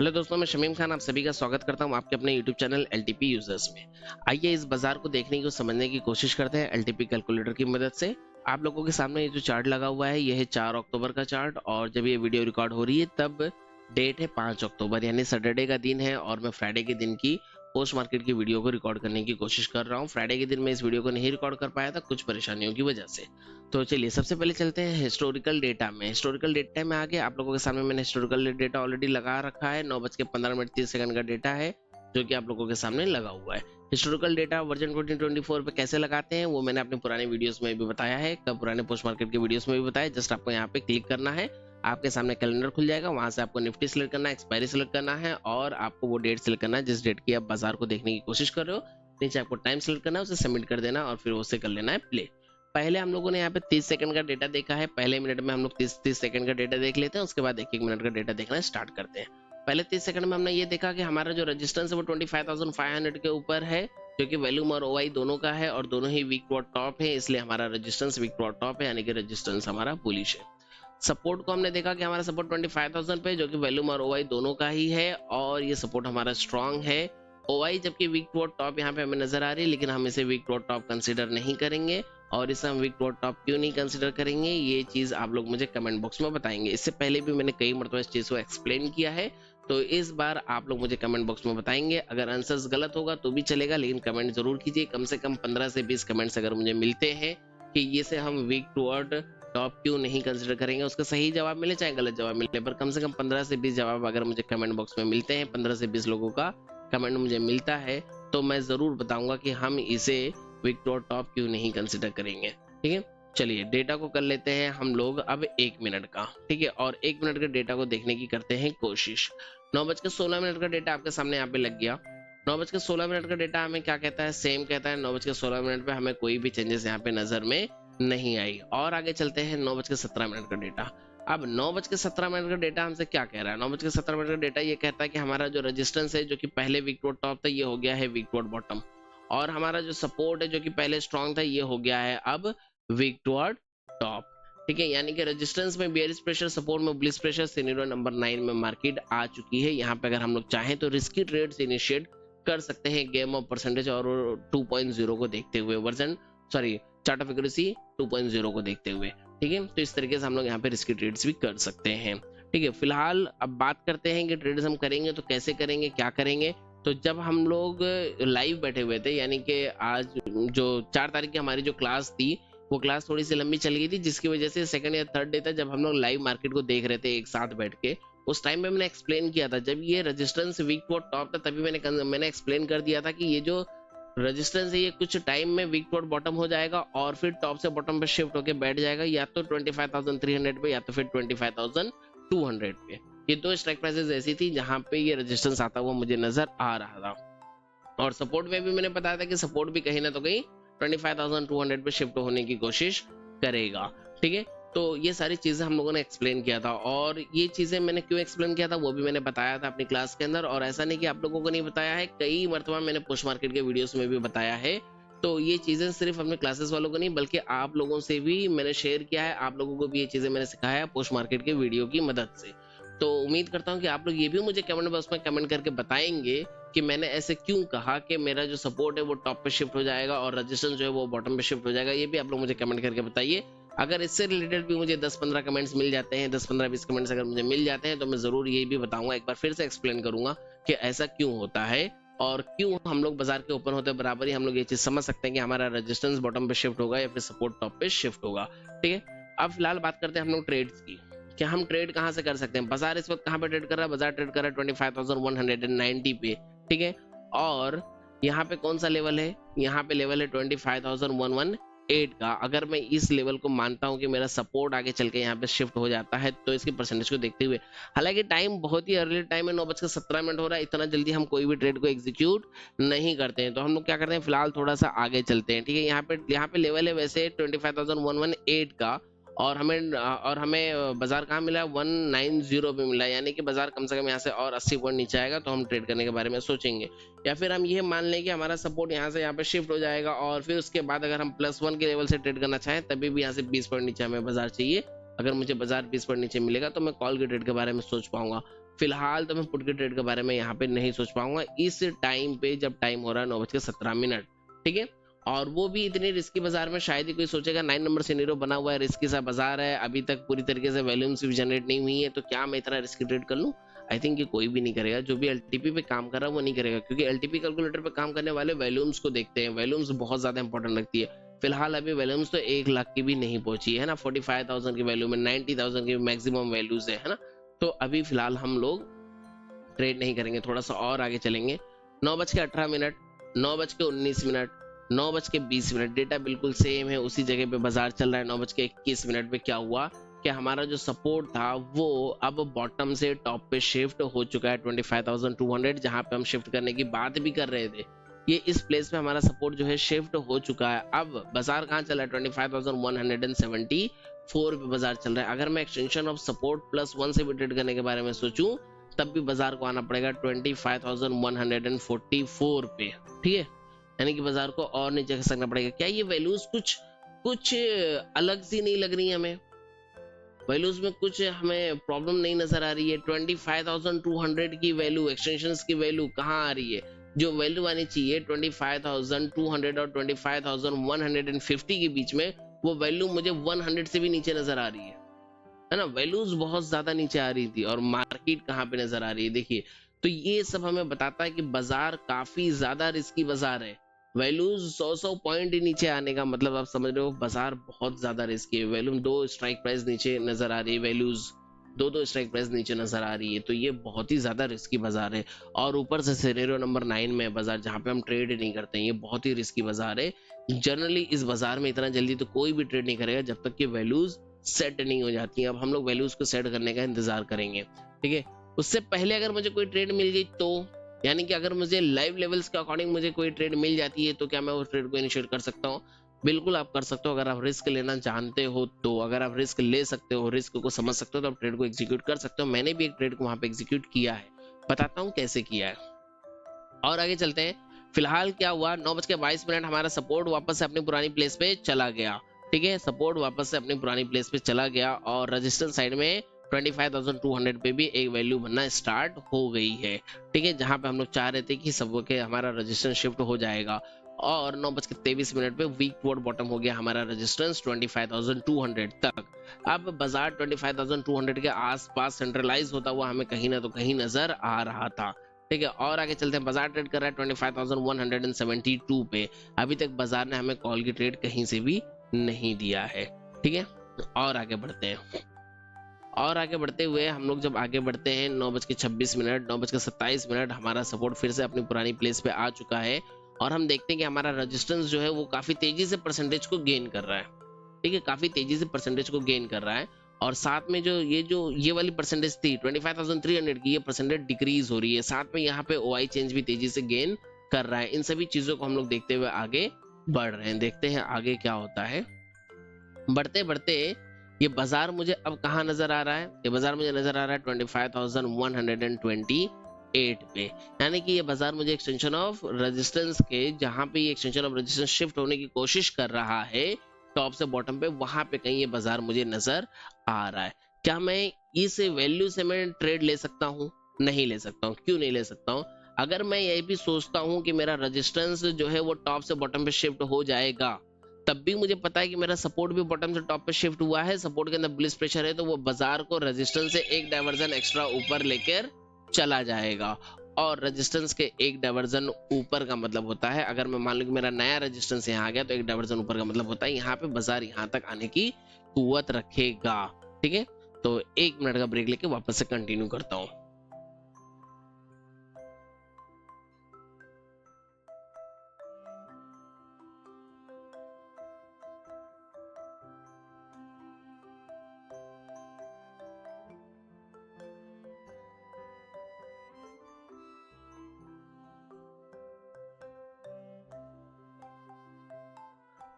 Hello दोस्तों, मैं शमीम खान आप सभी का स्वागत करता हूं आपके अपने यूट्यूब चैनल एलटीपी यूजर्स में। आइए इस बाजार को देखने की समझने की कोशिश करते हैं एलटीपी कैलकुलेटर की मदद से। आप लोगों के सामने ये जो चार्ट लगा हुआ है ये है 4 अक्टूबर का चार्ट, और जब ये वीडियो रिकॉर्ड हो रही है तब डेट है 5 अक्टूबर, यानी सैटरडे का दिन है। और मैं फ्राइडे के दिन की पोस्ट मार्केट की वीडियो को रिकॉर्ड करने की कोशिश कर रहा हूँ। फ्राइडे के दिन मैं इस वीडियो को नहीं रिकॉर्ड कर पाया था कुछ परेशानियों की वजह से। तो चलिए सबसे पहले चलते हैं हिस्टोरिकल डेटा में। हिस्टोरिकल डेटा में आगे आप लोगों के सामने मैंने हिस्टोरिकल डेटा ऑलरेडी लगा रखा है। 9:15 का डेटा है जो कि आप लोगों के सामने लगा हुआ है। हिस्टोरिकल डेटा वर्जन 2024 पे कैसे लगाते हैं वो मैंने अपने पुराने वीडियोस में भी बताया है, कब पुराने पोस्ट मार्केट के वीडियोस में भी बताया। जस्ट आपको यहाँ पे क्लिक करना है, आपके सामने कैलेंडर खुल जाएगा, वहां से आपको निफ्टी सिलेक्ट करना है, एक्सपायरी सिलेक्ट करना है, और आपको वो डेट सिलेक्ट करना है जिस डेट की आप बाजार को देखने की कोशिश कर रहे हो। नीचे आपको टाइम सिलेक्ट करना है, उसे सबमिट कर देना और फिर उसे कर लेना है प्ले। पहले हम लोगों ने यहाँ पे 30 सेकंड का डेटा देखा है। पहले मिनट में हम लोग 30 सेकंड का डेटा देख लेते हैं, उसके बाद एक मिनट का डेटा देखना स्टार्ट करते हैं। पहले 30 सेकंड में हमने ये देखा कि हमारा जो रेजिस्टेंस है वो 25,500 के ऊपर है, जो कि वॉल्यूम और ओआई दोनों का है और दोनों ही वीक टू टॉप है, इसलिए हमारा रेजिस्टेंस वीक टू टॉप है, यानी कि रेजिस्टेंस हमारा बुलिश है। सपोर्ट को हमने देखा कि हमारा सपोर्ट 25,000 पे, जो कि वॉल्यूम और ओआई दोनों का ही है, और ये सपोर्ट हमारा स्ट्रांग है। ओआई जबकि वीक टू टॉप यहाँ पे हमें नजर आ रही है, लेकिन हम इसे वीक टू टॉप कंसीडर नहीं करेंगे। और इसे हम वीक टू टॉप क्यों नहीं कंसीडर करेंगे ये चीज आप लोग मुझे कमेंट बॉक्स में बताएंगे। इससे पहले भी मैंने कई मरतबा इस चीज को एक्सप्लेन किया है, तो इस बार आप लोग मुझे कमेंट बॉक्स में बताएंगे। अगर आंसर्स गलत होगा तो भी चलेगा, लेकिन कमेंट जरूर कीजिए। कम से कम 15 से 20 कमेंट्स अगर मुझे मिलते हैं कि ये से हम वीक टूवर्ड टॉप क्यों नहीं कंसीडर करेंगे, उसका सही जवाब मिले चाहे गलत जवाब मिले, पर कम से कम 15 से 20 जवाब अगर मुझे कमेंट बॉक्स में मिलते हैं, 15 से 20 लोगों का कमेंट मुझे मिलता है, तो मैं जरूर बताऊंगा कि हम इसे वीक टू टॉप क्यों नहीं कंसीडर करेंगे। ठीक है, चलिए डेटा को कर लेते हैं हम लोग अब 1 मिनट का। ठीक है, और 1 मिनट के डेटा को देखने की करते हैं कोशिश। 9:16 का डेटा आपके सामने यहाँ पे लग गया। 9:16 का डेटा हमें क्या कहता है, सेम कहता है। 9:16 पे हमें कोई भी चेंजेस यहाँ पे नजर में नहीं आई। और आगे चलते हैं 9:17 का डेटा। अब 9:17 का डेटा हमसे क्या कह रहा है? 9:17 का डेटा ये कहता है कि हमारा जो रेजिस्टेंस है, जो कि पहले वीक टू टॉप था, ये हो गया है वीक टू बॉटम, और हमारा जो सपोर्ट है जो कि पहले स्ट्रॉन्ग था, ये हो गया है अब वीक टू टॉप। ठीक है, यानी कि रेजिस्टेंस में बेयरिश प्रेशर, सपोर्ट में बुलिश प्रेशर, सिनेरियो नंबर 9 में मार्केट आ चुकी है। यहाँ पे अगर हम लोग चाहें तो रिस्की ट्रेड्स इनिशिएट कर सकते हैं गेम ऑफ परसेंटेज और 2.0 को देखते हुए, वर्जन चार्ट ऑफ एक्यूरेसी 2.0 को देखते हुए। ठीक है, तो इस तरीके से हम लोग यहाँ पे रिस्की ट्रेड्स भी कर सकते हैं। ठीक है, फिलहाल अब बात करते हैं कि ट्रेड्स हम करेंगे तो कैसे करेंगे, क्या करेंगे। तो जब हम लोग लाइव बैठे हुए थे, यानी कि आज जो 4 तारीख की हमारी जो क्लास थी, वो क्लास थोड़ी सी लंबी चल गई थी, जिसकी वजह से सेकंड या थर्ड डे था जब हम लोग लाइव मार्केट को देख रहे थे एक साथ बैठ के। उस टाइम में मैंने एक्सप्लेन किया था, जब ये रेजिस्टेंस वीक टू टॉप था तभी मैंने एक्सप्लेन कर दिया था कि ये जो रेजिस्टेंस है ये कुछ टाइम में वीक टू बॉटम हो जाएगा और फिर टॉप से बॉटम पे शिफ्ट होके बैठ जाएगा, या तो 25,300 पे या तो फिर 25,200 पे। ये दो स्ट्राइक प्राइसेस ऐसी थी जहां पे ये रेजिस्टेंस आता हुआ मुझे नजर आ रहा था। और सपोर्ट में भी मैंने बताया था कि सपोर्ट भी कहीं ना तो कहीं 25,200 पे शिफ्ट होने की कोशिश करेगा। ठीक है, तो ये सारी चीजें हम लोगों ने एक्सप्लेन किया था, और ये चीजें मैंने क्यों एक्सप्लेन किया था वो भी मैंने बताया था अपनी क्लास के अंदर। और ऐसा नहीं कि आप लोगों को नहीं बताया है, कई मरतबा मैंने पोस्ट मार्केट के वीडियोस में भी बताया है। तो ये चीजें सिर्फ अपने क्लासेस वालों को नहीं बल्कि आप लोगों से भी मैंने शेयर किया है, आप लोगों को भी ये चीजें मैंने सिखाया है पोस्ट मार्केट के वीडियो की मदद से। तो उम्मीद करता हूँ कि आप लोग ये भी मुझे कमेंट बॉक्स में कमेंट करके बताएंगे कि मैंने ऐसे क्यों कहा कि मेरा जो सपोर्ट है वो टॉप पे शिफ्ट हो जाएगा और रेजिस्टेंस जो है वो बॉटम पे शिफ्ट हो जाएगा। ये भी आप लोग मुझे कमेंट करके बताइए। अगर इससे रिलेटेड भी मुझे 10-15 कमेंट्स मिल जाते हैं, 10-15-20 कमेंट्स अगर मुझे मिल जाते हैं, तो मैं जरूर ये भी बताऊंगा, एक बार फिर से एक्सप्लेन करूंगा कि ऐसा क्यों होता है और क्यों हम लोग बाजार के ओपन होते बराबर ही हम लोग ये चीज समझ सकते हैं कि हमारा रेजिस्टेंस बॉटम पे शिफ्ट होगा या फिर सपोर्ट टॉप पे शिफ्ट होगा। ठीक है, अब फिलहाल बात करते हैं हम लोग ट्रेड्स की, कि हम ट्रेड कहाँ से कर सकते हैं। बाजार इस वक्त कहाँ पे ट्रेड कर रहा है? बाजार ट्रेड कर रहा है 25,190 पे। ठीक है, और यहाँ पे कौन सा लेवल है? यहाँ पे लेवल है 25,118 का। अगर मैं इस लेवल को मानता हूँ कि मेरा सपोर्ट आगे चल के यहाँ पे शिफ्ट हो जाता है, तो इसकी परसेंटेज को देखते हुए, हालांकि टाइम बहुत ही अर्ली टाइम है, 9:17 हो रहा है, इतना जल्दी हम कोई भी ट्रेड को एग्जीक्यूट नहीं करते हैं। तो हम लोग क्या करते हैं, फिलहाल थोड़ा सा आगे चलते हैं। ठीक है, यहाँ पे लेवल है वैसे 25,118 का, और हमें बाजार कहाँ मिला? 190 पे मिला, यानी कि बाजार कम से कम यहाँ से और 80 पॉइंट नीचे आएगा तो हम ट्रेड करने के बारे में सोचेंगे। या फिर हम ये मान लें कि हमारा सपोर्ट यहाँ से यहाँ पे शिफ्ट हो जाएगा और फिर उसके बाद अगर हम +1 के लेवल से ट्रेड करना चाहें तभी भी यहाँ से 20 पॉइंट नीचे हमें बाजार चाहिए। अगर मुझे बाजार 20 पॉइंट नीचे मिलेगा तो मैं कॉल के ट्रेड के बारे में सोच पाऊंगा। फिलहाल तो मैं पुट के ट्रेड के बारे में यहाँ पे नहीं सोच पाऊंगा इस टाइम पे, जब टाइम हो रहा है 9:17। ठीक है, और वो भी इतनी रिस्की बाजार में शायद ही कोई सोचेगा। 9 नंबर सिनेरियो बना हुआ है, रिस्की सा बाजार है, अभी तक पूरी तरीके से वॉल्यूम्स भी जनरेट नहीं हुई है, तो क्या मैं इतना रिस्की ट्रेड कर लूं? आई थिंक कि कोई भी नहीं करेगा। जो भी एलटीपी पे काम कर रहा है वो नहीं करेगा, क्योंकि एलटीपी कैलकुलेटर पे काम करने वाले वॉल्यूम्स को देखते हैं। वॉल्यूम्स बहुत ज्यादा इंपॉर्टेंट लगती है। फिलहाल अभी वॉल्यूम्स तो 1 लाख की भी नहीं पहुंची है ना, 45,000 की वैल्यू में 90,000 की मैक्सिमम वैल्यूज है ना। तो अभी फिलहाल हम लोग ट्रेड नहीं करेंगे, थोड़ा सा और आगे चलेंगे। 9:18, 9:19, 9:20, डेटा बिल्कुल सेम है, उसी जगह पे बाजार चल रहा है। 9:21 पे क्या हुआ कि हमारा जो सपोर्ट था वो अब बॉटम से टॉप पे शिफ्ट हो चुका है 25,200, जहां पे हम शिफ्ट करने की बात भी कर रहे थे। ये इस प्लेस पे हमारा सपोर्ट जो है शिफ्ट हो चुका है। अब बाजार कहाँ चल रहा है? 25,174 पे बाजार चल रहा है। अगर मैं एक्सटेंशन ऑफ सपोर्ट +1 से भी ट्रेड करने के बारे में सोचूं तब भी बाजार को आना पड़ेगा 25,144 पे। ठीक है, यानी कि बाजार को और नीचे खसकना पड़ेगा। क्या ये वैल्यूज कुछ अलग सी नहीं लग रही है हमें? वैल्यूज में कुछ हमें प्रॉब्लम नहीं नजर आ रही है? 25,200 की वैल्यू, एक्सटेंशंस की वैल्यू कहाँ आ रही है? जो वैल्यू आनी चाहिए 25,200 और 25,150 के बीच में, वो वैल्यू मुझे 100 से भी नीचे नजर आ रही है ना। वैल्यूज बहुत ज्यादा नीचे आ रही थी, और मार्केट कहाँ पे नजर आ रही है देखिए। तो ये सब हमें बताता है कि बाजार काफी ज्यादा रिस्की बाजार है। वैल्यूज 100 पॉइंट नीचे आने का मतलब आप समझ रहे हो बाजार बहुत ज्यादा रिस्की है। वैल्यूम 2 स्ट्राइक प्राइस नीचे नजर आ रही है, वैल्यूज 2 स्ट्राइक प्राइस नीचे नजर आ रही है, तो ये बहुत ही ज्यादा रिस्की बाजार है। और ऊपर से सिनेरियो नंबर 9 में बाजार जहाँ पे हम ट्रेड नहीं करते हैं, ये बहुत ही रिस्की बाजार है। जनरली इस बाजार में इतना जल्दी तो कोई भी ट्रेड नहीं करेगा जब तक कि वैल्यूज सेट नहीं हो जाती है। अब हम लोग वैल्यूज को सेट करने का इंतजार करेंगे। ठीक है, उससे पहले अगर मुझे कोई ट्रेड मिल गई तो, यानी कि अगर मुझे लाइव लेवल्स के अकॉर्डिंग मुझे कोई ट्रेड मिल जाती है तो क्या मैं उस ट्रेड को इनिशिएट कर सकता हूँ? बिल्कुल आप कर सकते हो, अगर आप रिस्क लेना जानते हो तो। अगर आप रिस्क ले सकते हो, रिस्क को समझ सकते हो, तो आप ट्रेड को एग्जीक्यूट कर सकते हो। मैंने भी एक ट्रेड को वहां पे एग्जीक्यूट किया है, बताता हूँ कैसे किया है। और आगे चलते हैं। फिलहाल क्या हुआ, 9:22 हमारा सपोर्ट वापस से अपनी पुरानी प्लेस पे चला गया। ठीक है, सपोर्ट वापस से अपनी पुरानी प्लेस पे चला गया, और रजिस्टेंस साइड में 25,200 पे भी एक वैल्यू बनना स्टार्ट हो गई है। ठीक है, जहां पे हम लोग चाह रहे थे कि सब के हमारा रजिस्टेंस शिफ्ट हो जाएगा। और 9:23 पे वीक टुवर्ड बॉटम हो गया हमारा रजिस्टेंस 25,200 तक। अब बाजार 25,200 के आसपास सेंट्रलाइज होता हुआ हमें कहीं ना तो कहीं नजर आ रहा था। ठीक है, और आगे चलते हैं। बाजार ट्रेड कर रहा है 25,172 पे। अभी तक बाजार ने हमें कॉल की ट्रेड कहीं से भी नहीं दिया है। ठीक है, और आगे बढ़ते हैं। और आगे बढ़ते हुए हम लोग जब आगे बढ़ते हैं 9:26, 9:27 हमारा सपोर्ट फिर से अपनी पुरानी प्लेस पे आ चुका है, और हम देखते हैं कि हमारा रेजिस्टेंस जो है वो काफी तेजी से परसेंटेज को गेन कर रहा है। ठीक है, काफी तेजी से परसेंटेज को गेन कर रहा है, और साथ में जो ये वाली परसेंटेज थी 25,300 की, ये परसेंटेज डिक्रीज हो रही है। साथ में यहाँ पे ओआई चेंज भी तेजी से गेन कर रहा है। इन सभी चीजों को हम लोग देखते हुए आगे बढ़ रहे हैं। देखते हैं आगे क्या होता है। बढ़ते बढ़ते ये बाजार मुझे अब कहाँ नजर आ रहा है? ये बाजार मुझे नजर आ रहा है 25,128 पे। यानी कि ये बाजार मुझे एक्सटेंशन ऑफ रेजिस्टेंस के, जहां पे ये एक्सटेंशन ऑफ रेजिस्टेंस शिफ्ट होने की कोशिश कर रहा है टॉप से बॉटम पे, वहां पे कहीं ये बाजार मुझे नजर आ रहा है। क्या मैं इस वैल्यू से मैं ट्रेड ले सकता हूँ? नहीं ले सकता हूँ। क्यों नहीं ले सकता हूँ? अगर मैं ये भी सोचता हूँ कि मेरा रेजिस्टेंस जो है वो टॉप से बॉटम पे शिफ्ट हो जाएगा, तब भी मुझे पता है कि मेरा सपोर्ट भी बॉटम से टॉप पे शिफ्ट हुआ है, सपोर्ट के अंदर बुलिश प्रेशर है, तो वो बाजार को रेजिस्टेंस से एक डाइवर्जन एक्स्ट्रा ऊपर लेकर चला जाएगा। और रेजिस्टेंस के एक डाइवर्जन ऊपर का मतलब होता है, अगर मैं मान लूं कि मेरा नया रेजिस्टेंस यहाँ आ गया, तो एक डाइवर्जन ऊपर का मतलब होता है यहाँ पे बाजार यहाँ तक आने की कुव्वत रखेगा। ठीक है, तो 1 मिनट का ब्रेक लेके वापस से कंटिन्यू करता हूँ।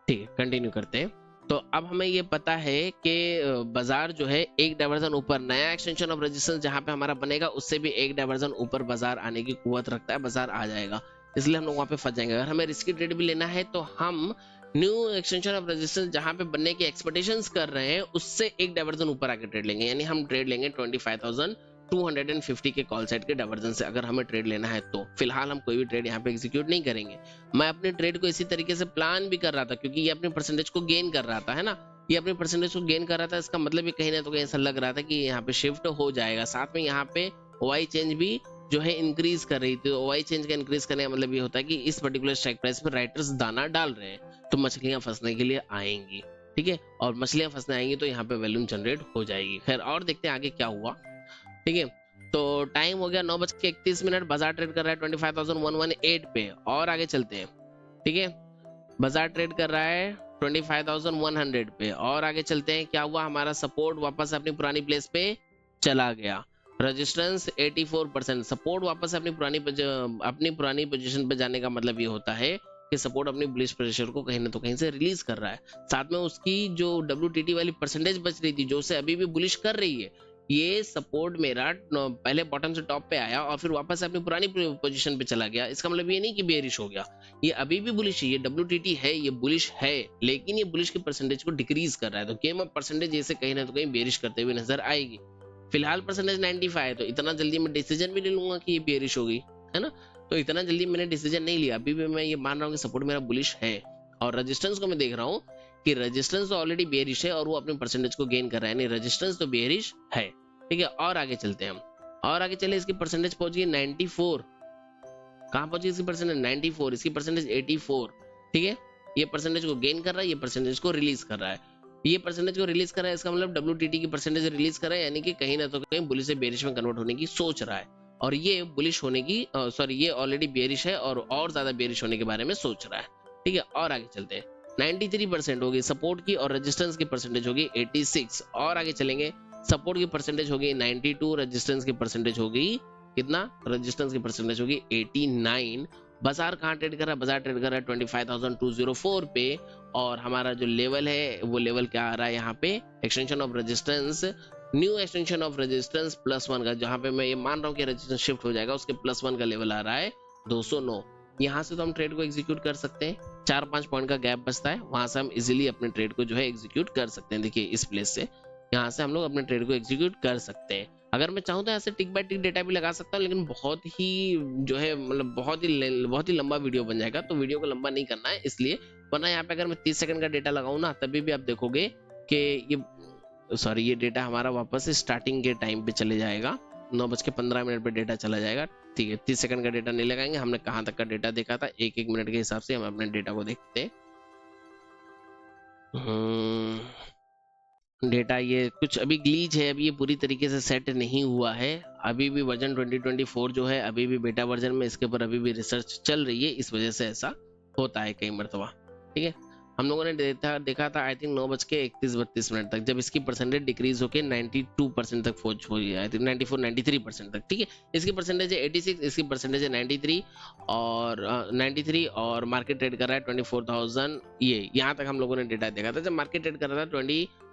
ठीक है, कंटिन्यू करते हैं। तो अब हमें ये पता है कि बाजार जो है एक डाइवर्जन ऊपर, नया एक्सटेंशन ऑफ रेजिस्टेंस जहां पे हमारा बनेगा उससे भी एक डाइवर्जन ऊपर बाजार आने की कुव्वत रखता है, बाजार आ जाएगा, इसलिए हम लोग वहां पे फंस जाएंगे। अगर हमें रिस्की ट्रेड भी लेना है तो हम न्यू एक्सटेंशन ऑफ रेजिस्टेंस जहां पे बनने की एक्सपेक्टेशंस कर रहे हैं उससे एक डाइवर्जन ऊपर आके ट्रेड लेंगे, यानी हम ट्रेड लेंगे 250 के कॉल साइड के डाइवर्जन से अगर हमें ट्रेड लेना है तो फिलहाल हम कोई भी ट्रेड यहाँ पे एग्जीक्यूट नहीं करेंगे। मैं अपने ट्रेड को इसी तरीके से प्लान भी कर रहा था क्योंकि ये अपने परसेंटेज को गेन कर रहा था, है ना, ये अपने परसेंटेज को गेन कर रहा था। इसका मतलब ये कहीं ना तो कहीं ऐसा लग रहा था कि यहाँ पे शिफ्ट हो जाएगा। साथ में यहाँ पे ओआई चेंज भी जो है इंक्रीज कर रही थी। तो ओआई चेंज का इंक्रीज करने का मतलब ये होता है कि इस पर्टिकुलर स्ट्राइक प्राइस पे राइटर्स दाना डाल रहे हैं तो मछलियां फंसने के लिए आएंगी, ठीक है, और मछलियां फंसने आएंगी तो यहाँ पे वॉल्यूम जनरेट हो जाएगी। खैर और देखते हैं आगे क्या हुआ, ठीक है। तो टाइम हो गया 9:31, बाजार ट्रेड कर रहा है 25,118 पे। और आगे चलते हैं, ठीक है, बाजार ट्रेड कर रहा है 25,100 पे। और आगे चलते हैं, क्या हुआ, हमारा सपोर्ट वापस अपनी पुरानी प्लेस पे चला गया। रेजिस्टेंस 84%, सपोर्ट वापस अपनी पुरानी पोजीशन पे जाने का मतलब ये होता है कि सपोर्ट अपनी बुलिश प्रेशर को कहीं ना तो कहीं से रिलीज कर रहा है। साथ में उसकी जो WTT वाली परसेंटेज बच रही थी जो उसे अभी भी बुलिश कर रही है, ये सपोर्ट मेरा पहले बॉटम से टॉप पे आया और फिर वापस अपनी पुरानी पोजीशन पे चला गया। इसका मतलब ये नहीं कि बेरिश हो गया, ये अभी भी बुलिश है, ये WTT है, ये बुलिश है, लेकिन ये बुलिश की परसेंटेज को डिक्रीज कर रहा है। तो गेम ऑफ परसेंटेज जैसे कहीं ना तो कहीं बेरिश करते हुए नजर आएगी। फिलहाल परसेंटेज 95 है, तो इतना जल्दी मैं डिसीजन भी नहीं लूंगा कि ये बेरिश होगी, है ना। तो इतना जल्दी मैंने डिसीजन नहीं लिया, अभी भी मैं ये मान रहा हूँ कि सपोर्ट मेरा बुलिश है। और रेजिस्टेंस को मैं देख रहा हूँ कि रेजिस्टेंस तो ऑलरेडी बेरिश है और वो अपने परसेंटेज को गेन कर रहा है, यानी रेजिस्टेंस तो बेरिश है, ठीक है। और आगे चलते हैं हम, और आगे चले, इसकी परसेंटेज पहुंच गई 94। कहां पहुंची इसकी परसेंटेज? 94, इसकी परसेंटेज 84, ठीक है। ये परसेंटेज को गेन कर रहा है, ये परसेंटेज को रिलीज कर रहा है, ये परसेंटेज को रिलीज कर रहा है, इसका मतलब WTT की परसेंटेज रिलीज कर रहा है, यानी कि कहीं ना तो कहीं बुलिश से बेरिश में कन्वर्ट होने की सोच रहा है। और ये बुलिश होने की सॉरी ये ऑलरेडी बेरिश है और ज्यादा बेरिश होने के बारे में सोच रहा है, ठीक है। और आगे चलते हैं, 93% होगी सपोर्ट की और रेजिस्टेंस की परसेंटेज होगी 86। और आगे चलेंगे, सपोर्ट की परसेंटेज होगी 92, रेजिस्टेंस की परसेंटेज होगी कितना? रेजिस्टेंस की परसेंटेज होगी 89। बाजार कहाँ ट्रेड कर रहा है? बाजार ट्रेड कर रहा है 25,204 पे। और हमारा जो लेवल है वो लेवल क्या आ रहा है यहाँ पे? Extension of resistance, new extension of resistance +1 का, जहां पे मैं ये मान रहा हूँ कि रेजिस्टेंस शिफ्ट हो जाएगा, उसके +1 का लेवल आ रहा है 209। यहाँ से तो हम ट्रेड को एग्जीक्यूट कर सकते हैं, 4-5 पॉइंट का गैप बचता है, वहां से हम इजीली अपने ट्रेड को जो है एग्जीक्यूट कर सकते हैं। देखिए इस प्लेस से यहाँ से हम लोग अपने ट्रेड को एग्जीक्यूट कर सकते हैं। अगर मैं चाहूँ तो ऐसे टिक बाय टिक डेटा भी लगा सकता हूँ, लेकिन बहुत ही जो है मतलब बहुत ही लंबा वीडियो बन जाएगा, तो वीडियो को लंबा नहीं करना है इसलिए। वरना यहाँ पे अगर मैं 30 सेकंड का डेटा लगाऊं ना, तभी भी आप देखोगे कि ये डेटा हमारा वापस स्टार्टिंग के टाइम पे चले जाएगा, 9:15 पे डेटा चला जाएगा, ठीक है। 30 सेकंड का डेटा नहीं लगाएंगे, हमने कहाँ तक का डेटा देखा था, 1-1 मिनट के हिसाब से हम अपने डेटा को देखते हैं। डेटा ये कुछ अभी ग्लीच है, अभी ये पूरी तरीके से सेट नहीं हुआ है, अभी भी वर्जन 2024 जो है अभी भी बेटा वर्जन में, इसके ऊपर अभी भी रिसर्च चल रही है, इस वजह से ऐसा होता है कई मरतबा, ठीक है। हम लोगों ने देखा था आई थिंक 9:31-32 तक, जब इसकी परसेंटेज डिक्रीज होकर 92% तक पहुंच हुई, आई थिंक 94-93% तक, ठीक है। इसकी परसेंटेज है 86, इसकी परसेंटेज है 93 और मार्केट ट्रेड कर रहा है 24,000। ये यहाँ तक हम लोगों ने डेटा देखा था जब मार्केट ट्रेड कर रहा था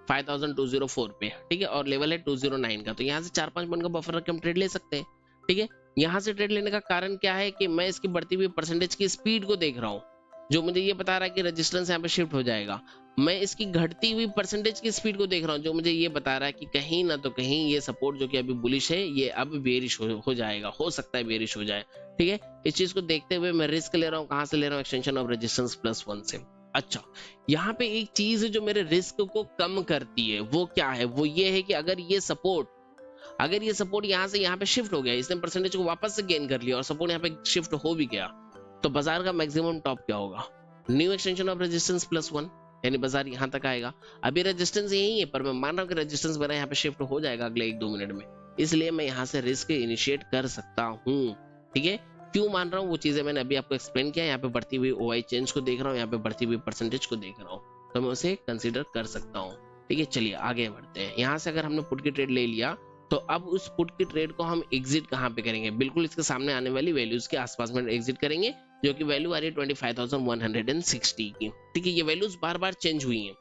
25,204 पे, ठीक है, और लेवल है 209 का। तो यहाँ से 4-5 पॉइंट का बफर रख के हम ट्रेड ले सकते हैं, ठीक है। यहाँ से ट्रेड लेने का कारण क्या है कि मैं इसकी बढ़ती हुई परसेंटेज की स्पीड को देख रहा हूँ, जो मुझे ये बता रहा है कि रेजिस्टेंस यहाँ पे शिफ्ट हो जाएगा। मैं इसकी घटती हुई परसेंटेज की स्पीड को देख रहा हूँ, जो मुझे ये बता रहा है कि कहीं ना तो कहीं ये सपोर्ट जो कि अभी बुलिश है, ये अब बेरिश हो जाएगा, हो सकता है बेरिश हो जाए, ठीक है। इस चीज को देखते हुए मैं रिस्क ले रहा हूँ, कहाँ से ले रहा हूँ? एक्सटेंशन ऑफ रेजिस्टेंस +1 से। अच्छा, यहाँ पे एक चीज जो मेरे रिस्क को कम करती है वो क्या है? वो ये है कि अगर ये सपोर्ट यहाँ से यहाँ पे शिफ्ट हो गया, इसने परसेंटेज को वापस से गेन कर लिया और सपोर्ट यहाँ पे शिफ्ट हो भी गया, तो बाजार का मैक्सिमम टॉप क्या होगा? न्यू एक्सटेंशन ऑफ रेजिस्टेंस +1, यानी बाजार यहाँ तक आएगा। अभी रेजिस्टेंस यही है, पर मैं मान रहा हूँ कि रेजिस्टेंस मेरा यहाँ पे शिफ्ट हो जाएगा अगले 1-2 मिनट में, इसलिए मैं यहाँ से रिस्क इनिशिएट कर सकता हूँ, ठीक है। क्यों मान रहा हूँ वो चीजें मैंने अभी आपको एक्सप्लेन किया। यहाँ पे बढ़ती हुई ओआई चेंज को देख रहा हूँ, यहाँ पे बढ़ती हुई परसेंटेज को देख रहा हूँ, तो मैं उसे कंसीडर कर सकता हूँ, ठीक है। चलिए आगे बढ़ते हैं। यहाँ से अगर हमने पुट की ट्रेड ले लिया, तो अब उस पुट की ट्रेड को हम एग्जिट कहाँ पे करेंगे? बिल्कुल इसके सामने आने वाली वैल्यूज के आसपास में एग्जिट करेंगे, जो कि वैल्यू आ रही है 25,160 की, ठीक है। ये वैल्यूज बार बार चेंज हुई हैं,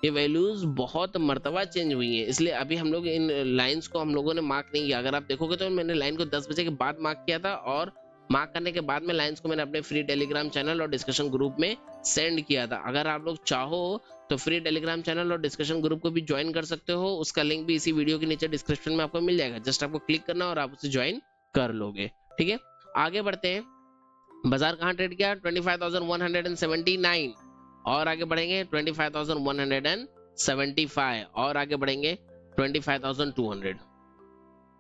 ये वैल्यूज बहुत मर्तबा चेंज हुई हैं, इसलिए अभी हम लोग इन लाइंस को हम लोगों ने मार्क नहीं किया। अगर आप देखोगे तो मैंने लाइन को 10 बजे के बाद मार्क किया था, और मार्क करने के बाद में लाइंस को मैंने अपने फ्री टेलीग्राम चैनल और डिस्कशन ग्रुप में सेंड किया था। अगर आप लोग चाहो तो फ्री टेलीग्राम चैनल और डिस्कशन ग्रुप को भी ज्वाइन कर सकते हो, उसका लिंक भी इसी वीडियो के नीचे डिस्क्रिप्शन में आपको मिल जाएगा। जस्ट आपको क्लिक करना और आप उसे ज्वाइन कर लोगे। ठीक है, आगे बढ़ते हैं। बाजार कहाँ ट्रेड किया? 25,179। और आगे बढ़ेंगे 25,175। और आगे बढ़ेंगे 25,200।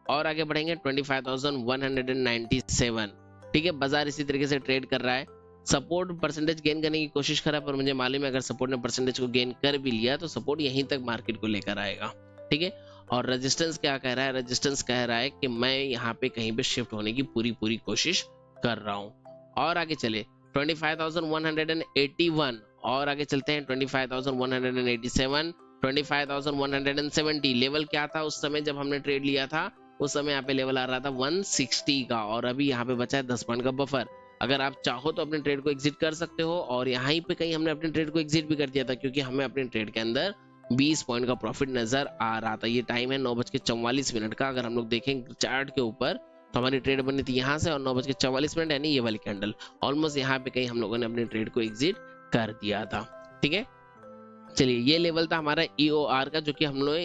और आगे बढ़ेंगे 25,197। ठीक है, बाजार इसी तरीके से ट्रेड कर रहा है। सपोर्ट परसेंटेज गेन करने की कोशिश करा, पर मुझे मालूम है अगर सपोर्ट ने परसेंटेज को गेन कर भी लिया तो सपोर्ट यहीं तक मार्केट को लेकर आएगा। ठीक है, और रेजिस्टेंस क्या कह रहा है? रेजिस्टेंस कह रहा है कि मैं यहाँ पे कहीं पे शिफ्ट होने की पूरी कोशिश कर रहा हूँ। और आगे चले 25,181। और आगे चलते हैं 25,187, 25,170। लेवल क्या था उस समय जब हमने ट्रेड लिया था? उस समय यहाँ पे लेवल आ रहा था 160 का, और अभी यहाँ पे बचा है 10 पॉइंट का बफर। अगर आप चाहो तो अपने ट्रेड को एग्जिट कर सकते हो, और यहाँ पे कहीं हमने अपने ट्रेड को एग्जिट भी कर दिया था, क्योंकि हमें अपने ट्रेड के अंदर 20 पॉइंट का प्रॉफिट नजर आ रहा था। ये टाइम है 9:44 का। अगर हम लोग देखें चार्ट के ऊपर तो हमारी ट्रेड बनी थी यहाँ से, और 9:44 यानी ये वाली कैंडल ऑलमोस्ट यहाँ पे कहीं हम लोगों ने अपने ट्रेड को एग्जिट कर दिया था। ठीक है, चलिए ये लेवल था हमारा EOR का, जो कि हम लोग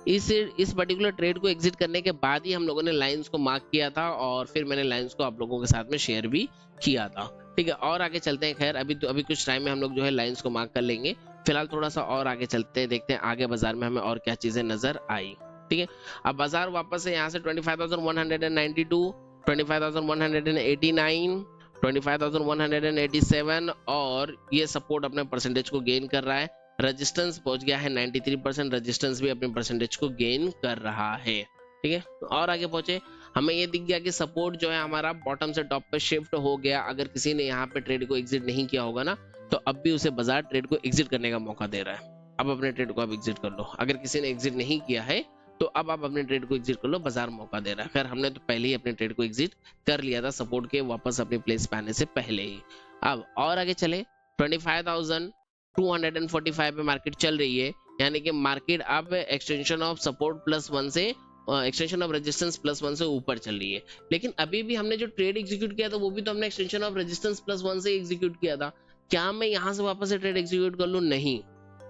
इस पर्टिकुलर ट्रेड को एग्जिट करने के बाद ही हम लोगों ने लाइंस को मार्क किया था, और फिर मैंने लाइंस को आप लोगों के साथ में शेयर भी किया था। ठीक है, और आगे चलते हैं। खैर अभी कुछ टाइम में हम लोग जो है लाइंस को मार्क कर लेंगे। फिलहाल थोड़ा सा और आगे चलते हैं, देखते हैं आगे बाजार में हमें और क्या चीजें नजर आई। ठीक है, अब बाजार वापस से यहाँ से 25,192, 25,189, 25,187, और ये सपोर्ट अपने परसेंटेज को गेन कर रहा है। रेजिस्टेंस पहुंच गया है 93%, रेजिस्टेंस भी अपने परसेंटेज को गेन कर रहा है। ठीक है, और आगे पहुंचे, हमें ये दिख गया कि सपोर्ट जो है हमारा बॉटम से टॉप पे शिफ्ट हो गया। अगर किसी ने यहाँ पे ट्रेड को एग्जिट नहीं किया होगा ना, तो अब भी उसे बाजार ट्रेड को एग्जिट करने का मौका दे रहा है। अब अपने ट्रेड को आप एग्जिट कर लो। अगर किसी ने एग्जिट नहीं किया है तो अब आप अपने ट्रेड को एग्जिट कर लो, बाजार मौका दे रहा है। खैर हमने तो पहले ही अपने ट्रेड को एग्जिट कर लिया था सपोर्ट के वापस अपने प्लेस पे आने से पहले ही। अब और आगे चले 25,245 पे मार्केट चल रही है, यानी कि मार्केट अब एक्सटेंशन ऑफ सपोर्ट +1 से एक्सटेंशन ऑफ रेजिस्टेंस +1 से ऊपर चल रही है। लेकिन अभी भी हमने जो ट्रेड एग्जीक्यूट किया था वो भी तो हमने एक्सटेंशन ऑफ रेजिस्टेंस +1 से एग्जीक्यूट किया था। क्या मैं यहाँ से वापस से ट्रेड एग्जीक्यूट कर लूँ? नहीं,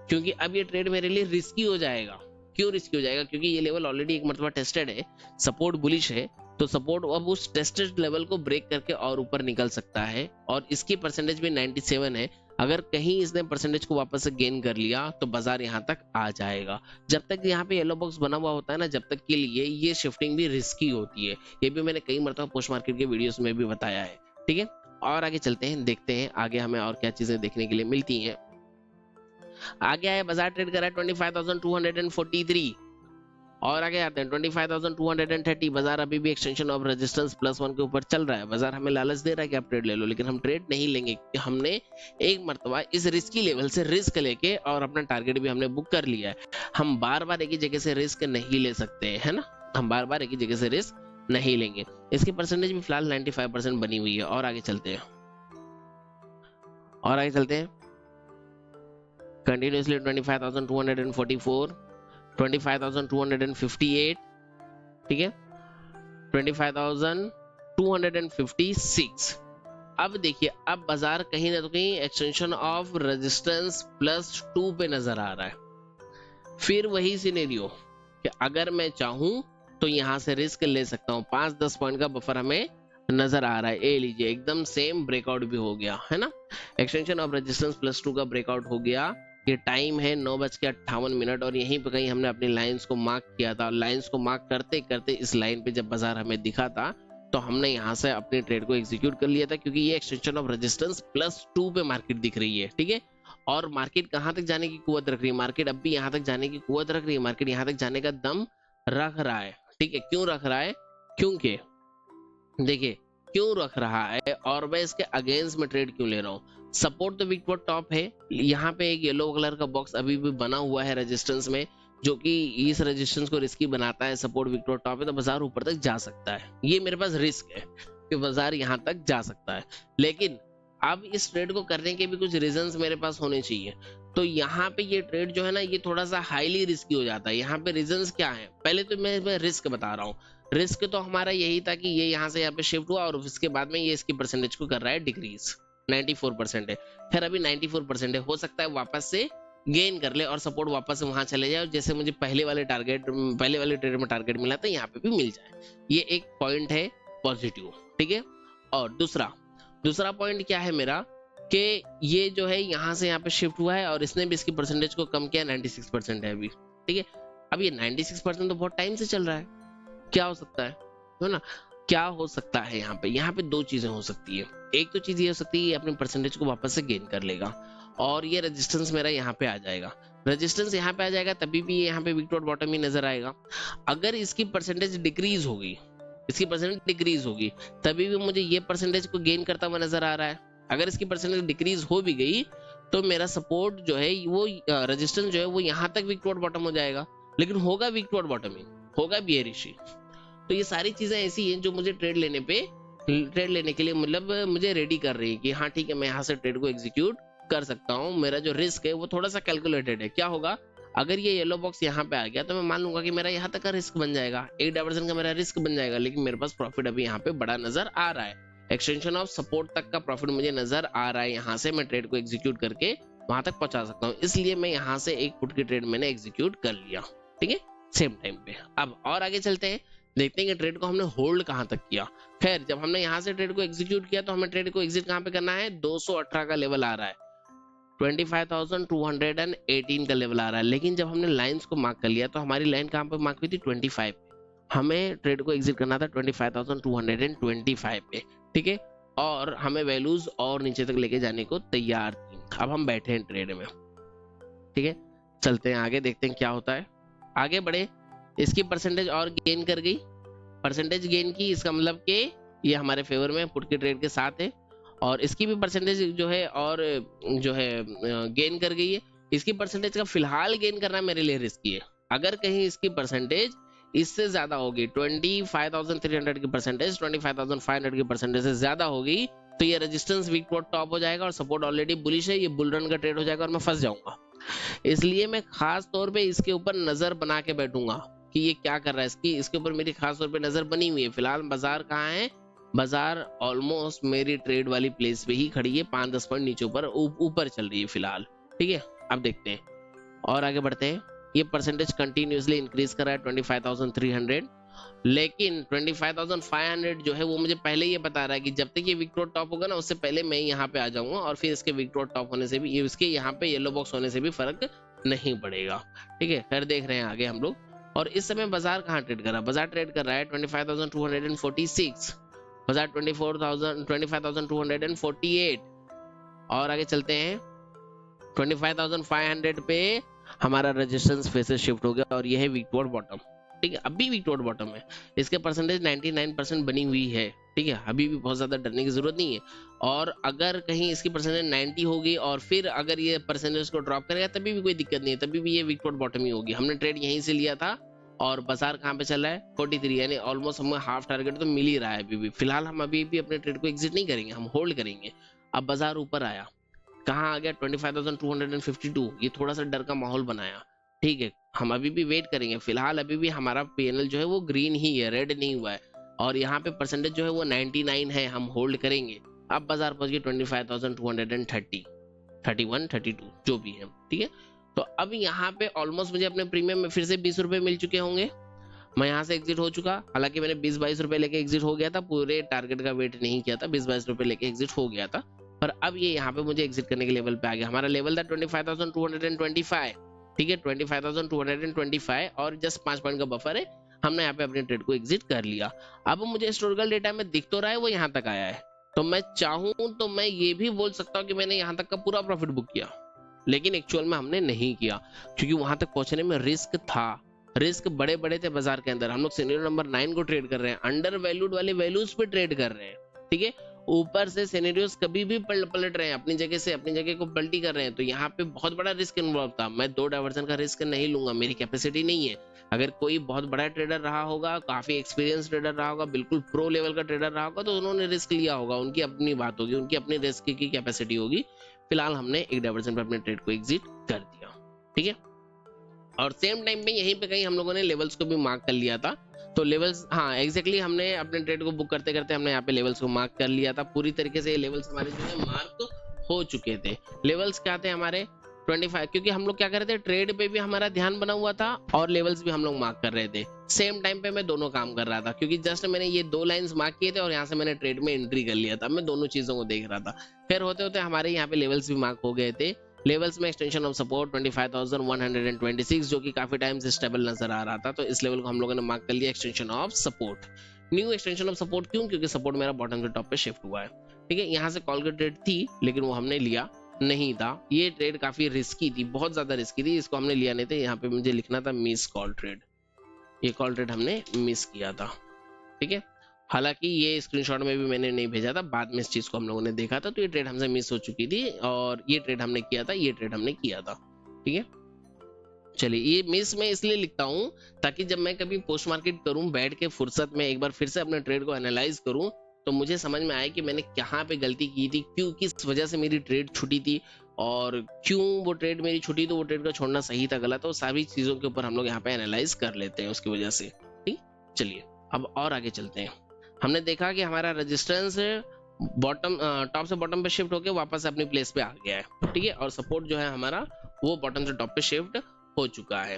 क्योंकि अब ये ट्रेड मेरे लिए रिस्की हो जाएगा। क्यों रिस्की हो जाएगा? क्योंकि ये लेवल ऑलरेडी एक मरतबा टेस्टेड है, सपोर्ट बुलिश है, तो सपोर्ट अब उस टेस्टेड लेवल को ब्रेक करके और ऊपर निकल सकता है, और इसकी परसेंटेज भी 97 है। अगर कहीं इसने परसेंटेज को वापस से गेन कर लिया तो बाजार यहाँ तक आ जाएगा। जब तक यहाँ पे येलो बॉक्स बना हुआ होता है ना, जब तक के लिए ये शिफ्टिंग भी रिस्की होती है। ये भी मैंने कई मरतबा पोस्ट मार्केट के वीडियोस में भी बताया है। ठीक है, और आगे चलते हैं, देखते हैं आगे हमें और क्या चीजें देखने के लिए मिलती हैं। आगे आया बाजार ट्रेड कर रहा है 25,243, और आगे आते हैं 25,230। बाजार अभी भी एक्सटेंशन ऑफ रेजिस्टेंस +1 के ऊपर चल रहा है। बाजार हमें लालच दे रहा है कि आप ट्रेड ले लो, लेकिन हम ट्रेड नहीं लेंगे। हमने एक मरतबा इस रिस्की लेवल से रिस्क लेके और अपना टारगेट भी हमने बुक कर लिया है। हम बार बार एक ही जगह से रिस्क नहीं ले सकते, है ना, हम बार बार एक ही जगह से रिस्क नहीं लेंगे। इसकी परसेंटेज भी फिलहाल 95% बनी हुई है। और आगे चलते हैं, और आगे चलते हैं कंटिन्यूसली 25,244, 25,258, ठीक है, 25,256। अब देखिए, अब बाजार कहीं ना तो कहीं एक्सटेंशन ऑफ रेजिस्टेंस +2 पे नजर आ रहा है। फिर वही सिनेरियो कि अगर मैं चाहूं तो यहां से रिस्क ले सकता हूं। 5-10 पॉइंट का बफर हमें नजर आ रहा है। ये लीजिए, एकदम सेम ब्रेकआउट भी हो गया है ना, एक्सटेंशन ऑफ रेजिस्टेंस +2 का ब्रेकआउट हो गया। ये टाइम है 9:58, और यहीं पे कहीं हमने अपनी लाइंस को मार्क किया था। लाइंस को मार्क करते करते इस लाइन पे जब बाजार हमें दिखा था तो हमने यहाँ से अपने ट्रेड को एग्जीक्यूट कर लिया था, क्योंकि ये एक्सटेंशन ऑफ रेजिस्टेंस +2 पे मार्केट दिख रही है। ठीक है, और मार्केट कहाँ तक जाने की कुव्वत रख रही है? मार्केट अब भी यहाँ तक जाने की कुव्वत रख रही है, मार्केट यहाँ तक जाने का दम रख रहा है। ठीक है, क्यों रख रहा है? क्योंकि देखिए क्यों रख रहा है, और मैं इसके अगेंस्ट में ट्रेड क्यों ले रहा हूँ। सपोर्ट तो विक्टोर टॉप है, यहाँ पे एक येलो कलर का बॉक्स अभी भी बना हुआ है रेजिस्टेंस में, जो कि इस रेजिस्टेंस को रिस्की बनाता है। सपोर्ट विक्टोर टॉप है तो बाजार ऊपर तक जा सकता है, ये मेरे पास रिस्क है कि बाजार यहाँ तक जा सकता है। लेकिन अब इस ट्रेड को करने के भी कुछ रीजंस मेरे पास होने चाहिए। तो यहाँ पे ये ट्रेड जो है ना, ये थोड़ा सा हाईली रिस्की हो जाता है। यहाँ पे रीजंस क्या है? पहले तो मैं रिस्क बता रहा हूँ। रिस्क तो हमारा यही था कि ये यहाँ से यहाँ पे शिफ्ट हुआ, और उसके बाद में ये इसकी परसेंटेज को कर रहा है डिक्रीज। 94% है, फिर अभी 94% है, हो सकता है वापस से गेन कर ले और सपोर्ट वापस से वहां चले जाए, और जैसे मुझे पहले वाले ट्रेड में टारगेट मिला था यहाँ पे भी मिल जाए। ये एक पॉइंट है पॉजिटिव, ठीक है। और दूसरा पॉइंट क्या है मेरा, कि ये जो है यहाँ से यहाँ पे शिफ्ट हुआ है और इसने भी इसकी परसेंटेज को कम किया, 96% है अभी, ठीक है। अब ये 96% तो बहुत टाइम से चल रहा है, क्या हो सकता है ना, क्या हो सकता है यहाँ पे दो चीजें हो सकती है। एक तो चीज ये हो सकती है ये अपने परसेंटेज को वापस से गेन कर लेगा और ये रेजिस्टेंस मेरा यहाँ पे आ जाएगा। रेजिस्टेंस यहाँ पे आ जाएगा तभी भी यहाँ पे वीक टू बॉटम ही नजर आएगा। अगर इसकी परसेंटेज डिक्रीज होगी तभी भी मुझे ये परसेंटेज को गेन करता हुआ नजर आ रहा है। अगर इसकी परसेंटेज डिक्रीज हो भी गई तो मेरा सपोर्ट जो है वो रेजिस्टेंस जो है वो यहाँ तक वीक टू बॉटम हो जाएगा, लेकिन होगा वीक टू बॉटम ही, होगा बियरिश ही। तो ये सारी चीजें ऐसी हैं जो मुझे ट्रेड लेने के लिए मतलब मुझे रेडी कर रही है कि हाँ ठीक है, मैं यहाँ से ट्रेड को एग्जीक्यूट कर सकता हूँ। मेरा जो रिस्क है वो थोड़ा सा कैलकुलेटेड है। क्या होगा, अगर ये येलो बॉक्स यहाँ पे आ गया तो मैं मान लूंगा कि मेरा यहाँ तक का रिस्क बन जाएगा, एक डाइवर्जन का मेरा रिस्क बन जाएगा, लेकिन मेरे पास प्रॉफिट अभी यहाँ पे बड़ा नजर आ रहा है। एक्सटेंशन ऑफ सपोर्ट तक का प्रॉफिट मुझे नजर आ रहा है, यहाँ से मैं ट्रेड को एग्जीक्यूट करके वहां तक पहुंचा सकता हूँ, इसलिए मैं यहाँ से एक पुट की ट्रेड मैंने एग्जीक्यूट कर लिया, ठीक है, सेम टाइम पे। अब और आगे चलते हैं, देखते हैं कि ट्रेड को हमने होल्ड कहां तक किया। खैर, जब हमने यहाँ से ट्रेड को एग्जीक्यूट किया तो हमें ट्रेड को एग्जिट कहां पे करना है, 218 का लेवल आ रहा है, 25,218 का लेवल आ रहा है। लेकिन जब हमने लाइंस को मार्क कर लिया तो हमारी लाइन कहां पे मार्क हुई थी, 25 पे। हमें ट्रेड को एग्जिट करना था 25,225 पे, ठीक है, और हमें वैल्यूज और नीचे तक लेके जाने को तैयार थी। अब हम बैठे हैं ट्रेड में, ठीक है, चलते हैं आगे, देखते हैं क्या होता है। आगे बढ़े, इसकी परसेंटेज और गेन कर गई, परसेंटेज गेन की, इसका मतलब कि ये हमारे फेवर में पुट की ट्रेड के साथ है, और इसकी भी परसेंटेज जो है और जो है गेन कर गई है। इसकी परसेंटेज का फिलहाल गेन करना मेरे लिए रिस्की है। अगर कहीं इसकी परसेंटेज इससे ज्यादा होगी, 25,300 की परसेंटेज 25,500 की परसेंटेज से ज्यादा होगी, तो ये रेजिस्टेंस वीक टू टॉप हो जाएगा और सपोर्ट ऑलरेडी बुलिश है, ये बुल रन का ट्रेड हो जाएगा और मैं फंस जाऊंगा। इसलिए मैं खास तौर पे इसके ऊपर नजर बना के बैठूंगा कि ये क्या कर रहा है। इसके ऊपर मेरी खास तौर पे नजर बनी हुई है। फिलहाल बाजार कहाँ है, बाजार ऑलमोस्ट मेरी ट्रेड वाली प्लेस पे ही खड़ी है, 5-10 पॉइंट नीचे ऊपर चल रही है फिलहाल, ठीक है। अब देखते हैं और आगे बढ़ते हैं। ये परसेंटेज कंटिन्यूसली इंक्रीज कर रहा है 25,300, लेकिन 25,500 जो है वो मुझे पहले ये बता रहा है कि जब तक ये विक टू टॉप होगा ना, उससे पहले मैं यहाँ पे आ जाऊंगा और फिर इसके विक टू टॉप होने से भी, इसके यहाँ पे येलो बॉक्स होने से भी फर्क नहीं पड़ेगा, ठीक है। फिर देख रहे हैं आगे हम लोग। और इस समय बाजार कहाँ ट्रेड कर रहा है, बाजार ट्रेड कर रहा है 25,246, बाजार 25,248। और आगे चलते हैं, 25,500 पे हमारा रेजिस्टेंस फिर से शिफ्ट हो गया और ये है वीक टू बॉटम, ठीक है, अभी वीक टू बॉटम है। इसके परसेंटेज 99% बनी हुई है, ठीक है, अभी भी बहुत ज्यादा डरने की जरूरत नहीं है। और अगर कहीं इसकी परसेंटेज 90 होगी और फिर अगर ये परसेंटेज को ड्रॉप करेगा तभी भी कोई दिक्कत नहीं है, तभी भी ये वीक टू बॉटम ही होगी। हमने ट्रेड यहीं से लिया था और बाजार कहाँ पे चल रहा है, 43, यानी ऑलमोस्ट हमें हाफ टारगेट तो मिल ही रहा है अभी भी। फिलहाल हम अभी भी अपने ट्रेड को एग्जिट नहीं करेंगे, हम होल्ड करेंगे। अब बाजार ऊपर आया, कहाँ आ गया, 25,252, ये थोड़ा सा डर का माहौल बनाया, ठीक है, हम अभी भी वेट करेंगे। फिलहाल अभी भी हमारा पीएनएल जो है वो ग्रीन ही है, रेड नहीं हुआ है, और यहाँ पे परसेंटेज जो है वो 99 है, हम होल्ड करेंगे। अब बाजार पहुंच गया 25,230, 31, 32 जो भी है, ठीक है। तो अब यहाँ पे ऑलमोस्ट मुझे अपने प्रीमियम में फिर से 20 रुपए मिल चुके होंगे। मैं यहाँ से एग्जिट हो चुका, हालांकि मैंने 20-22 रुपए लेके एग्जिट हो गया था, पूरे टारगेट का वेट नहीं किया था, 20-22 रुपए लेके एग्जिट हो गया था। पर अब ये यहाँ पे मुझे एग्जिट करने के लेवल पे आ गया। हमारा लेवल था 25,225, ठीक है, 25,225 और जस्ट 5 पॉइंट का बफर है, हमने यहाँ पे अपने ट्रेड को एग्जिट कर लिया। अब मुझे हिस्टोरिकल डेटा में दिख तो रहा है वो यहाँ तक आया है, तो मैं चाहूं तो मैं ये भी बोल सकता हूँ कि मैंने यहाँ तक का पूरा प्रॉफिट बुक किया, लेकिन एक्चुअल में हमने नहीं किया, क्योंकि वहां तक पहुंचने में रिस्क था, रिस्क बड़े बड़े थे बाजार के अंदर। हम लोग सिनेरियो नंबर 9 को ट्रेड कर रहे हैं, अंडर वैल्यूड वाले वैल्यूज पे ट्रेड कर रहे हैं, ठीक है, ऊपर से सिनेरियोस कभी भी पलट रहे हैं, अपनी जगह को पलटी कर रहे हैं, तो यहाँ पे बहुत बड़ा रिस्क इन्वॉल्व था। मैं 2 डाइवर्जन का रिस्क नहीं लूंगा, मेरी कैपेसिटी नहीं है। अगर कोई बहुत बड़ा ट्रेडर रहा होगा, काफी एक्सपीरियंस ट्रेडर रहा होगा, बिल्कुल प्रो लेवल का ट्रेडर रहा होगा, तो उन्होंने रिस्क लिया होगा, उनकी अपनी बात होगी, उनकी अपनी रिस्क की कैपेसिटी होगी। फिलहाल हमने एक डाइवर्जन पे अपने ट्रेड को एग्जिट कर दिया, ठीक है। और सेम टाइम पे यहीं पे कहीं हम लोगों ने लेवल्स को भी मार्क कर लिया था, तो लेवल्स, हाँ एग्जैक्टली हमने अपने ट्रेड को बुक करते करते हमने यहाँ पे लेवल्स को मार्क कर लिया था। पूरी तरीके से ये लेवल्स हमारे जो है मार्क हो चुके थे। लेवल्स क्या थे हमारे 25, क्योंकि हम लोग क्या कर रहे थे, ट्रेड पे भी हमारा ध्यान बना हुआ था और लेवल्स भी हम लोग मार्क कर रहे थे। सेम टाइम पे मैं दोनों काम कर रहा था, क्योंकि जस्ट मैंने ये 2 लाइंस मार्क किए थे और यहाँ से मैंने ट्रेड में एंट्री कर लिया था। मैं दोनों चीजों को देख रहा था। फिर होते होते हमारे यहाँ पे लेवल्स भी मार्क हो गए थे। लेवल्स में एक्सटेंशन ऑफ सपोर्ट 25,126 जो कि काफी टाइम से स्टेबल नजर आ रहा था, तो इस लेवल को हम लोगों ने मार्क कर लिया extension of support. New extension of support क्यों? क्योंकि सपोर्ट मेरा बॉटम से टॉप पे शिफ्ट हुआ है। ठीक है, यहाँ से कॉल की ट्रेड थी लेकिन वो हमने लिया नहीं था। ये ट्रेड काफी रिस्की थी, बहुत ज्यादा रिस्की थी, इसको हमने लिया नहीं था। यहाँ पे मुझे लिखना था मिस कॉल ट्रेड, ये कॉल ट्रेड हमने मिस किया था। ठीक है, हालांकि ये स्क्रीनशॉट में भी मैंने नहीं भेजा था, बाद में इस चीज को हम लोगों ने देखा था, तो ये ट्रेड हमसे मिस हो चुकी थी और ये ट्रेड हमने किया था, ये ट्रेड हमने किया था। ठीक है, चलिए ये मिस मैं इसलिए लिखता हूँ ताकि जब मैं कभी पोस्ट मार्केट करूं, बैठ के फुर्सत में एक बार फिर से अपने ट्रेड को एनालाइज करूं, तो मुझे समझ में आए कि मैंने कहाँ पे गलती की थी, क्यों किस वजह से मेरी ट्रेड छूटी थी और क्यों वो ट्रेड मेरी छूटी, तो वो ट्रेड का छोड़ना सही था गलत, तो सारी चीजों के ऊपर हम लोग यहाँ पे एनालाइज कर लेते हैं उसकी वजह से। ठीक, चलिए अब और आगे चलते हैं। हमने देखा कि हमारा रेजिस्टेंस बॉटम टॉप से बॉटम पे शिफ्ट होके वापस अपनी प्लेस पे आ गया है। ठीक है, और सपोर्ट जो है हमारा वो बॉटम से टॉप पे शिफ्ट हो चुका है।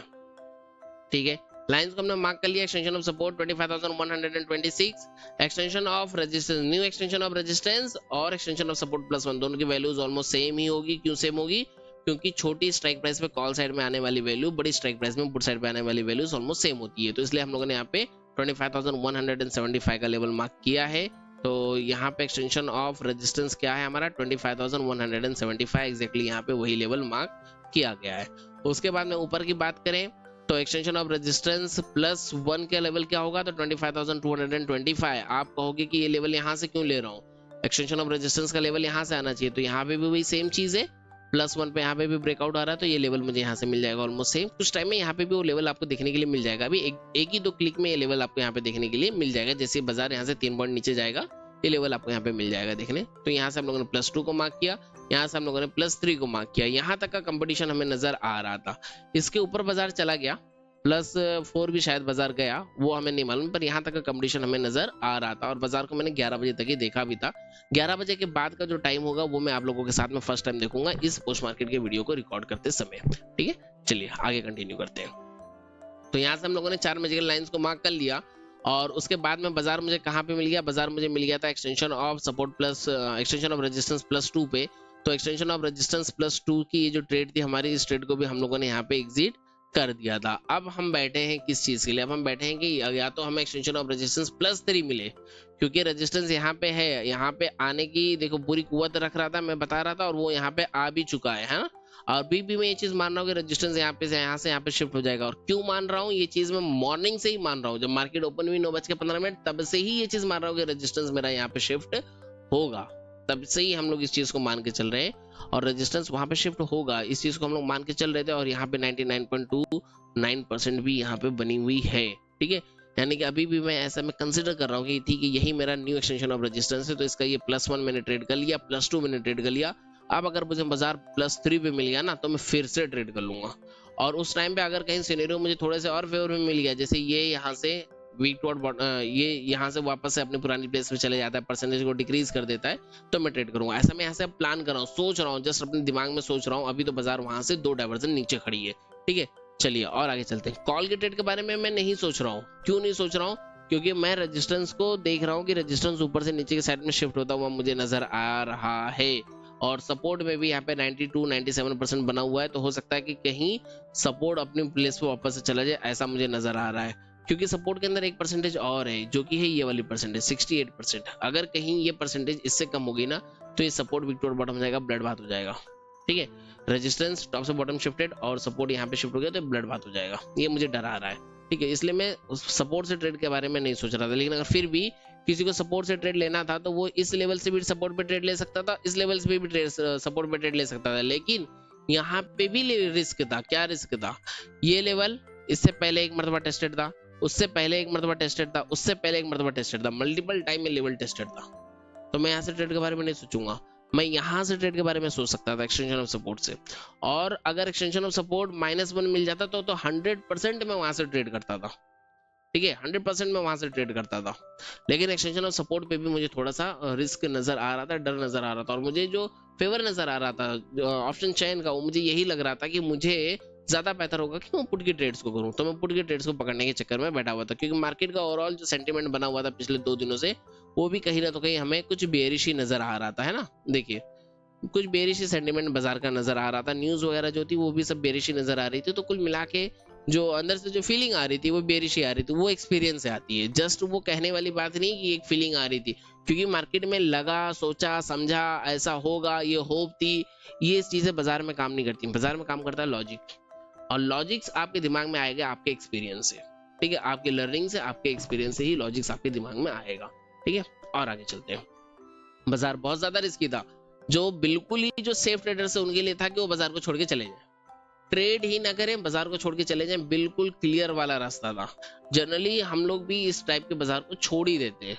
ठीक है, लाइंस को हमने मार्क कर लिया। Extension of support 25,126, extension of resistance, new extension of resistance और एक्सटेंशन ऑफ सपोर्ट +1, दोनों की वैल्यूज ऑलमोस्ट सेम ही होगी। क्यों सेम होगी? क्योंकि छोटी स्ट्राइक प्राइस पे कॉल साइड में आने वाली वैल्यू बड़ी स्ट्राइक प्राइस में पुट साइड पे आने वाली वैल्यूज ऑलमोस्ट सेम होती है, तो इसलिए हम लोगों ने यहाँ पे 25,175 का लेवल मार्क किया है। तो यहाँ पे एक्सटेंशन ऑफ रेजिस्टेंस क्या है हमारा 25,175, एग्जैक्टली यहाँ पे वही लेवल मार्क किया गया है। उसके बाद में ऊपर की बात करें तो एक्सटेंशन ऑफ रेजिस्टेंस +1 का लेवल क्या होगा, तो 25,225। आप कहोगे कि ये लेवल यहाँ से क्यों ले रहा हूँ, एक्सटेंशन ऑफ रेजिस्टेंस का लेवल यहाँ से आना चाहिए, तो यहाँ पे भी वही सेम चीज है, +1 पे यहाँ पे भी ब्रेकआउट आ रहा है, तो ये लेवल मुझे यहाँ से मिल जाएगा ऑलमोस्ट सेम। कुछ टाइम में यहाँ पे भी वो लेवल आपको देखने के लिए मिल जाएगा, अभी एक ही 2 क्लिक में ये लेवल आपको यहाँ पे देखने के लिए मिल जाएगा। जैसे बाजार यहाँ से 3 पॉइंट नीचे जाएगा, ये लेवल आपको यहाँ पे मिल जाएगा देखने। तो यहाँ से हम लोगों ने +2 को मार्क किया, यहाँ से हम लोगों ने +3 को मार्क किया। यहाँ तक का कंपटीशन हमें नजर आ रहा था। इसके ऊपर बाजार चला गया, +4 भी शायद बाजार गया, वो हमें नहीं मालूम, पर यहाँ तक का कंपटीशन हमें नजर आ रहा था। और बाजार को मैंने 11 बजे तक ही देखा भी था। 11 बजे के बाद का जो टाइम होगा वो मैं आप लोगों के साथ में फर्स्ट टाइम देखूंगा इस पोस्ट मार्केट के वीडियो को रिकॉर्ड करते समय। ठीक है, चलिए आगे कंटिन्यू करते हैं। तो यहाँ से हम लोगों ने 4 मैजिकल लाइंस को मार्क कर लिया और उसके बाद में बाजार मुझे कहाँ पे मिल गया, बाजार मुझे मिल गया था extension of support plus extension of resistance +2 पे। तो एक्सटेंशन ऑफ रेजिस्टेंस +2 की ये जो ट्रेड थी हमारी, इस ट्रेड को भी हम लोगों ने यहाँ पे एग्जिट कर दिया था। अब हम बैठे हैं किस चीज के लिए, अब हम बैठे हैं कि या तो हमें एक्सटेंशन ऑफ रेजिस्टेंस +3 मिले, क्योंकि रेजिस्टेंस यहाँ पे है, यहाँ पे आने की देखो पूरी कुव्वत रख रहा था, मैं बता रहा था, और वो यहाँ पे आ भी चुका है ना। और भी मैं ये चीज मान रहा हूँ कि रेजिस्टेंस यहाँ से यहाँ पे शिफ्ट हो जाएगा। और क्यों मान रहा हूँ ये चीज, मैं मॉर्निंग से ही मान रहा हूँ, जब मार्केट ओपन हुई 9:15 तब से ही ये चीज मान रहा हूँ कि रेजिस्टेंस मेरा यहाँ पे शिफ्ट होगा, तब से ही हम लोग इस चीज को मान के चल रहे हैं और रेजिस्टेंस वहां पे शिफ्ट होगा, इस चीज को हम लोग मान के चल रहे थे। और यहाँ पे 99.29% भी यहाँ पे बनी हुई है। ठीक है, यानी कि अभी भी मैं ऐसा मैं कंसिडर कर रहा हूँ कि ठीक है यही मेरा न्यू एक्सटेंशन ऑफ रेजिस्टेंस है, तो इसका ये +1 मैंने ट्रेड कर लिया, +2 मैंने ट्रेड कर लिया। अब अगर मुझे बाजार +3 पे मिल गया ना, तो मैं फिर से ट्रेड कर लूंगा। और उस टाइम पे अगर कहीं सिनेरियो मुझे थोड़े से और फेवर में मिल गया, जैसे ये यहाँ से वीक टू ये यहाँ से वापस से अपनी पुरानी प्लेस पे चले जाता है, परसेंटेज को डिक्रीज कर देता है, तो मैं ट्रेड करूंगा। ऐसा मैं यहाँ से प्लान कर रहा हूँ, सोच रहा हूँ, जस्ट अपने दिमाग में सोच रहा हूँ। अभी तो बाजार वहां से 2 डाइवर्जन नीचे खड़ी है। ठीक है, चलिए और आगे चलते हैं। कॉल के ट्रेड के बारे में मैं नहीं सोच रहा हूँ। क्यों नहीं सोच रहा हूँ? क्योंकि मैं रेजिस्टेंस को देख रहा हूँ कि रेजिस्टेंस ऊपर से नीचे के साइड में शिफ्ट होता हुआ मुझे नजर आ रहा है, और सपोर्ट में भी यहाँ पे 92-97% बना हुआ है, तो हो सकता है कि कहीं सपोर्ट अपनी प्लेस पे वापस से चला जाए, ऐसा मुझे नजर आ रहा है। क्योंकि सपोर्ट के अंदर 1% और है, जो कि है ये वाली परसेंटेज 68%। अगर कहीं ये परसेंटेज इससे कम होगी ना, तो ये सपोर्ट विक्टोर बॉटम जाएगा, ब्लड बात हो जाएगा। ठीक है, रेजिस्टेंस टॉप से बॉटम शिफ्टेड और सपोर्ट यहाँ पे शिफ्ट हो गया, तो ब्लड बात हो जाएगा, ये मुझे डरा रहा है। ठीक है, इसलिए मैं उस सपोर्ट से ट्रेड के बारे में नहीं सोच रहा था। लेकिन अगर फिर भी किसी को सपोर्ट से ट्रेड लेना था, तो वो इस लेवल से भी सपोर्ट पे ट्रेड ले सकता था, इस लेवल से भी ट्रेड सपोर्ट पे ट्रेड ले सकता था। लेकिन यहाँ पे भी रिस्क था। क्या रिस्क था? ये लेवल इससे पहले एक मरतबा टेस्टेड था, उससे पहले एक मरतबा टेस्टेड था, उससे पहले एक मरतबा टेस्टेड था, मल्टीपल टाइम में लेवल टेस्टेड था। तो मैं यहाँ से ट्रेड के बारे में नहीं सोचूंगा, मैं यहाँ से ट्रेड के बारे में सोच सकता था एक्सटेंशन ऑफ सपोर्ट से। और अगर एक्सटेंशन ऑफ सपोर्ट -1 मिल जाता तो 100% मैं वहां से ट्रेड करता था। ठीक है, 100% मैं वहां से ट्रेड करता था। लेकिन एक्सटेंशन ऑफ सपोर्ट पे भी मुझे थोड़ा सा रिस्क नजर आ रहा था, डर नजर आ रहा था, और मुझे जो फेवर नजर आ रहा था ऑप्शन चयन का, वो मुझे यही लग रहा था कि मुझे ज्यादा बेहतर होगा कि मैं पुट की ट्रेड्स को करूं। तो मैं पुट की ट्रेड्स को पकड़ने के चक्कर में बैठा हुआ था, क्योंकि मार्केट का ओवरऑल जो सेंटीमेंट बना हुआ था पिछले 2 दिनों से, वो भी कहीं ना तो कहीं हमें कुछ बेरिश ही नजर आ रहा था, है ना। देखिए, कुछ बेरिश सेंटीमेंट बाजार का नजर आ रहा था, न्यूज वगैरह जो थी वो भी सब बेरिश ही नजर आ रही थी। तो कुल मिला के जो अंदर से जो फीलिंग आ रही थी वो बेरिश ही आ रही थी। वो एक्सपीरियंस से आती है, जस्ट वो कहने वाली बात नहीं कि एक फीलिंग आ रही थी, क्योंकि मार्केट में लगा, सोचा, समझा, ऐसा होगा, ये होप थी, ये चीजें बाजार में काम नहीं करती। बाजार में काम करता है लॉजिक, और लॉजिक्स आपके दिमाग में आएगा आपके एक्सपीरियंस से, ठीक है, आपके लर्निंग से, आपके एक्सपीरियंस से ही लॉजिक्स आपके दिमाग में आएगा, ठीक है। और आगे चलते हैं। बाजार बहुत ज्यादा रिस्की था, जो बिल्कुल ही जो सेफ ट्रेडर्स है उनके लिए था कि वो बाजार को छोड़ के चले जाए, ट्रेड ही ना करें, बाजार को छोड़ के चले जाएं, बिल्कुल क्लियर वाला रास्ता था। जनरली हम लोग भी इस टाइप के बाजार को छोड़ ही देते हैं,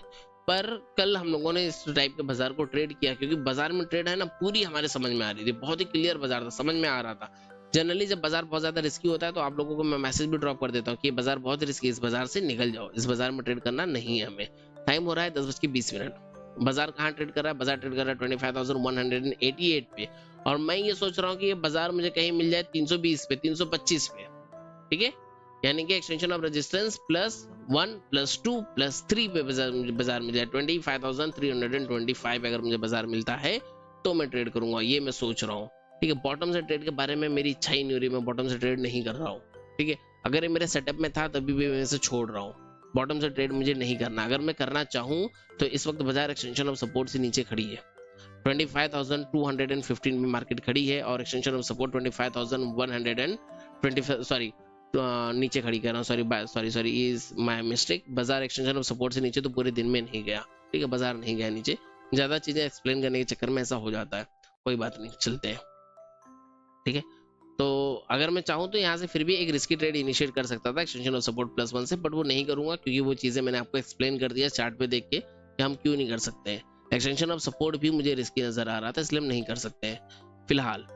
पर कल हम लोगों ने इस टाइप के बाजार को ट्रेड किया, क्योंकि बाजार में ट्रेड है ना पूरी हमारे समझ में आ रही थी, बहुत ही क्लियर बाजार था, समझ में आ रहा था। जनरली जब बाजार बहुत ज्यादा रिस्की होता है तो आप लोगों को मैं मैसेज भी ड्रॉप कर देता हूँ कि ये बाजार बहुत रिस्की है, इस बाजार से निकल जाओ, इस बाजार में ट्रेड करना नहीं है हमें। टाइम हो रहा है 10:20। बाजार कहाँ ट्रेड कर रहा है? बाजार ट्रेड कर रहा है 25,188 पे, और मैं ये सोच रहा हूँ कि ये बाजार मुझे कहीं मिल जाए 320 पे, 325 पे, ठीक है। यानी कि एक्सटेंशन ऑफ रेजिस्टेंस +1 +2 +3 पे बाजार मिल जाए 25,325 अगर मुझे बाजार मिलता है तो मैं ट्रेड करूंगा, ये मैं सोच रहा हूँ, ठीक है। बॉटम से ट्रेड के बारे में मेरी इच्छा ही नहीं हो रही, मैं बॉटम से ट्रेड नहीं कर रहा हूँ, ठीक है। अगर ये मेरे सेटअप में था तभी भी मैं इसे छोड़ रहा हूँ, बॉटम से ट्रेड मुझे नहीं करना। अगर मैं करना चाहूँ तो इस वक्त बाजार एक्सटेंशन ऑफ सपोर्ट से नीचे खड़ी है, 25,215 में मार्केट खड़ी है, और एक्सटेंशन ऑफ सपोर्ट 25,125, सॉरी नीचे खड़ी कर रहा हूँ, सॉरी इज माय मिस्टेक। बाजार एक्सटेंशन ऑफ सपोर्ट से नीचे तो पूरे दिन में नहीं गया, ठीक है, बाजार नहीं गया नीचे। ज्यादा चीजें एक्सप्लेन करने के चक्कर में ऐसा हो जाता है, कोई बात नहीं, चलते हैं, ठीक है। तो अगर मैं चाहूँ तो यहाँ से फिर भी एक रिस्की ट्रेड इनिशिएट कर सकता था एक्सटेंशन ऑफ सपोर्ट +1 से, बट वो नहीं करूंगा, क्योंकि वो चीजें मैंने आपको एक्सप्लेन कर दिया चार्ट पे देख के कि हम क्यों नहीं कर सकते हैं। एक्सटेंशन ऑफ सपोर्ट भी मुझे रिस्की नजर आ रहा था, इसलिए हम नहीं कर सकते हैं फिलहाल।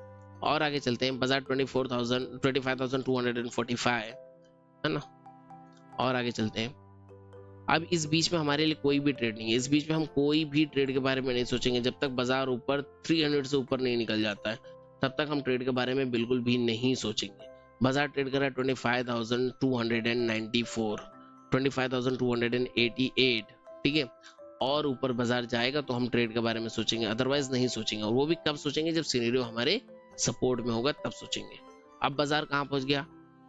और आगे चलते हैं। बाजार 25,245 है ना। और आगे चलते हैं। अब इस बीच में हमारे लिए कोई भी ट्रेड नहीं है, इस बीच में हम कोई भी ट्रेड के बारे में नहीं सोचेंगे जब तक बाजार ऊपर 300 से ऊपर नहीं निकल जाता है, तब तक हम ट्रेड के बारे में बिल्कुल भी नहीं सोचेंगे। बाजार ट्रेड कर रहा है 25,294, 25,288, ठीक है। और ऊपर बाजार जाएगा तो हम ट्रेड के बारे में सोचेंगे, अदरवाइज नहीं सोचेंगे, और वो भी कब सोचेंगे? जब सिनेरियो हमारे सपोर्ट में होगा तब सोचेंगे। अब बाजार कहाँ पहुंच गया?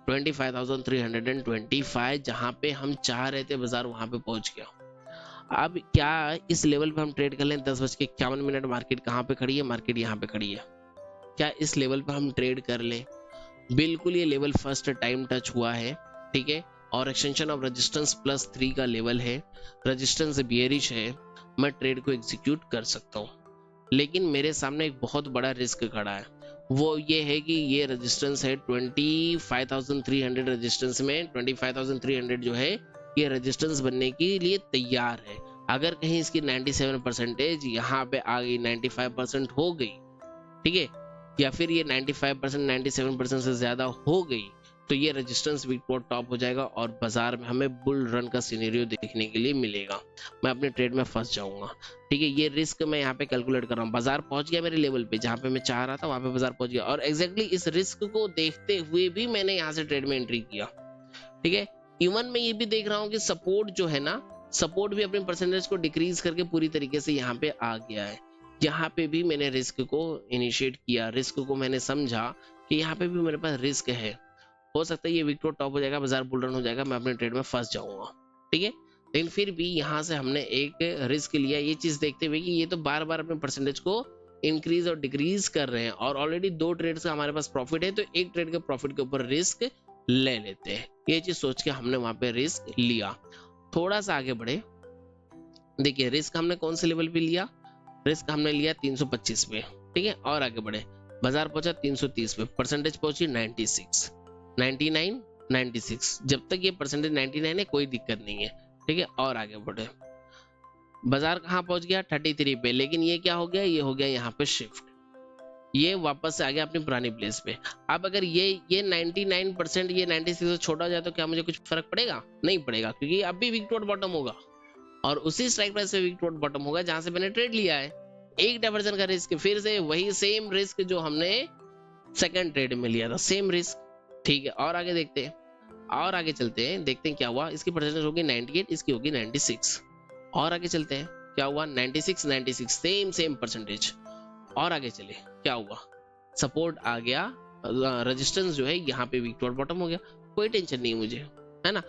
25,325, जहां पे हम चाह रहे थे बाजार वहां पे पहुंच गया। अब क्या इस लेवल पे हम ट्रेड कर लें? 10:51, मार्केट कहाँ पे खड़ी है? मार्केट यहाँ पे खड़ी है। क्या इस लेवल पे हम ट्रेड कर लें? बिल्कुल, ये लेवल फर्स्ट टाइम टच हुआ है, ठीक है, और एक्सटेंशन ऑफ रेजिस्टेंस +3 का लेवल है, रेजिस्टेंस बियरिश है, मैं ट्रेड को एग्जीक्यूट कर सकता हूँ। लेकिन मेरे सामने एक बहुत बड़ा रिस्क खड़ा है, वो ये है कि ये रेजिस्टेंस है 25,300, रेजिस्टेंस में 25,300 जो है ये रेजिस्टेंस बनने के लिए तैयार है। अगर कहीं इसकी 97% यहाँ पे आ गई, 95% हो गई, ठीक है, या फिर ये 95% 97% से ज्यादा हो गई, तो ये रेजिस्टेंस वीक टॉप हो जाएगा और बाजार में हमें बुल रन का सिनेरियो देखने के लिए मिलेगा। मैं अपने ट्रेड में फंस जाऊंगा, ठीक है। ये रिस्क मैं यहाँ पे कैलकुलेट कर रहा हूँ। बाजार पहुंच गया मेरे लेवल पे, जहां पे मैं चाह रहा था वहां पे बाजार पहुंच गया, और एग्जैक्टली इस रिस्क को देखते हुए भी मैंने यहाँ से ट्रेड में एंट्री किया, ठीक है। इवन मैं ये भी देख रहा हूँ कि सपोर्ट जो है ना, सपोर्ट भी अपने परसेंटेज को डिक्रीज करके पूरी तरीके से यहाँ पे आ गया है। यहाँ पे भी मैंने रिस्क को इनिशिएट किया, रिस्क को मैंने समझा कि यहाँ पे भी मेरे पास रिस्क है, हो सकता है ये विक्टोर टॉप हो जाएगा, बाजार बुल रन हो जाएगा, मैं अपने ट्रेड में फंस जाऊंगा, ठीक है। लेकिन फिर भी यहाँ से हमने एक रिस्क लिया, ये चीज देखते हुए कि ये तो बार बार अपने परसेंटेज को इंक्रीज और डिक्रीज कर रहे हैं, और ऑलरेडी 2 ट्रेड्स का हमारे पास प्रॉफिट है, तो एक ट्रेड के प्रॉफिट के ऊपर रिस्क ले लेते हैं। ये चीज सोच के हमने वहां पे रिस्क लिया। थोड़ा सा आगे बढ़े, देखिए रिस्क हमने कौन से लेवल पे लिया? रिस्क हमने लिया 325 पे, ठीक है। और आगे बढ़े, बाजार पहुंचा 330 पे, परसेंटेज पहुंची 96, 99, 96। जब तक ये परसेंटेज 99 है कोई दिक्कत नहीं है, ठीक है। और आगे बढ़े, बाजार कहाँ पहुंच गया? 33 पे, लेकिन ये क्या हो गया? ये हो गया यहाँ पे शिफ्ट, ये वापस से आ गया अपनी पुरानी प्लेस पे। अब अगर ये 99% ये 96 से छोटा हो जाए तो क्या मुझे कुछ फर्क पड़ेगा? नहीं पड़ेगा, क्योंकि अब भी वीक टू बॉटम होगा और उसी स्ट्राइक प्राइस पे वीक टू बॉटम होगा जहां से मैंने ट्रेड लिया है। एक डाइवर्जन का रिस्क, फिर से वही सेम रिस्क जो हमने सेकंड ट्रेड में लिया था, सेम रिस्क। ठीक है, और आगे देखते हैं, और आगे चलते हैं, देखते हैं क्या हुआ। इसकी परसेंटेज होगी 98, इसकी होगी 96। और आगे चलते हैं, क्या हुआ? 96 96 सेम परसेंटेज। और आगे चले, क्या हुआ? सपोर्ट आ गया, रेजिस्टेंस जो है यहाँ पे वीक टू बॉटम हो गया। कोई टेंशन नहीं मुझे, है ना।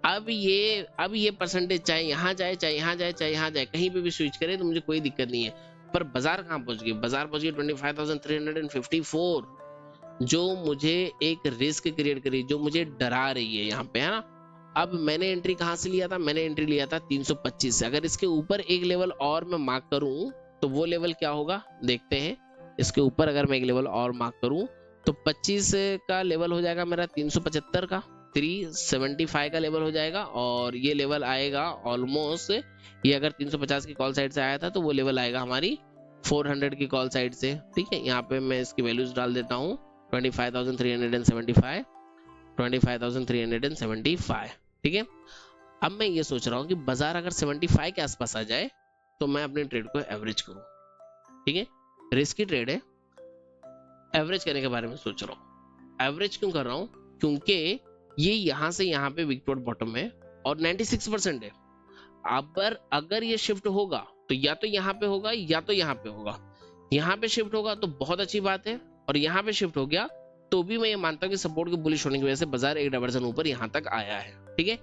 अब ये परसेंटेज चाहे यहाँ जाए, चाहे यहाँ जाए, चाहे यहाँ जाए, कहीं पे भी स्विच करे तो मुझे कोई दिक्कत नहीं है। पर बाजार कहाँ पहुंच गई? बाजार पहुंच गई 25,354, जो मुझे एक रिस्क क्रिएट करी, जो मुझे डरा रही है यहाँ पे, है ना। अब मैंने एंट्री कहाँ से लिया था? मैंने एंट्री लिया था 325 से। अगर इसके ऊपर एक लेवल और मैं मार्क करूं तो वो लेवल क्या होगा देखते हैं। इसके ऊपर अगर मैं एक लेवल और मार्क करूं तो 25 का लेवल हो जाएगा मेरा 375 का, 375 का लेवल हो जाएगा। और ये लेवल आएगा ऑलमोस्ट, ये अगर 350 की कॉल साइड से आया था तो वो लेवल आएगा हमारी 400 की कॉल साइड से। ठीक है, यहाँ पे मैं इसकी वैल्यूज डाल देता हूँ, 25,375, 25,375। ठीक है, अब मैं ये सोच रहा हूँ कि बाजार अगर 75 के आसपास आ जाए तो मैं अपने ट्रेड को एवरेज करूँ। ठीक है, रिस्की ट्रेड है, एवरेज करने के बारे में सोच रहा हूँ। एवरेज क्यों कर रहा हूँ? क्योंकि ये यहाँ से यहाँ पे वीक टू बॉटम है और 96% है। अगर ये शिफ्ट होगा तो या तो यहाँ पे होगा या तो यहाँ पे होगा। यहाँ पे शिफ्ट होगा तो बहुत अच्छी बात है, और यहाँ पे शिफ्ट हो गया तो भी मैं ये मानता हूँ कि सपोर्ट के बुलिश होने की वजह से बाजार एक डाइवर्जन ऊपर यहाँ तक आया है। ठीक है,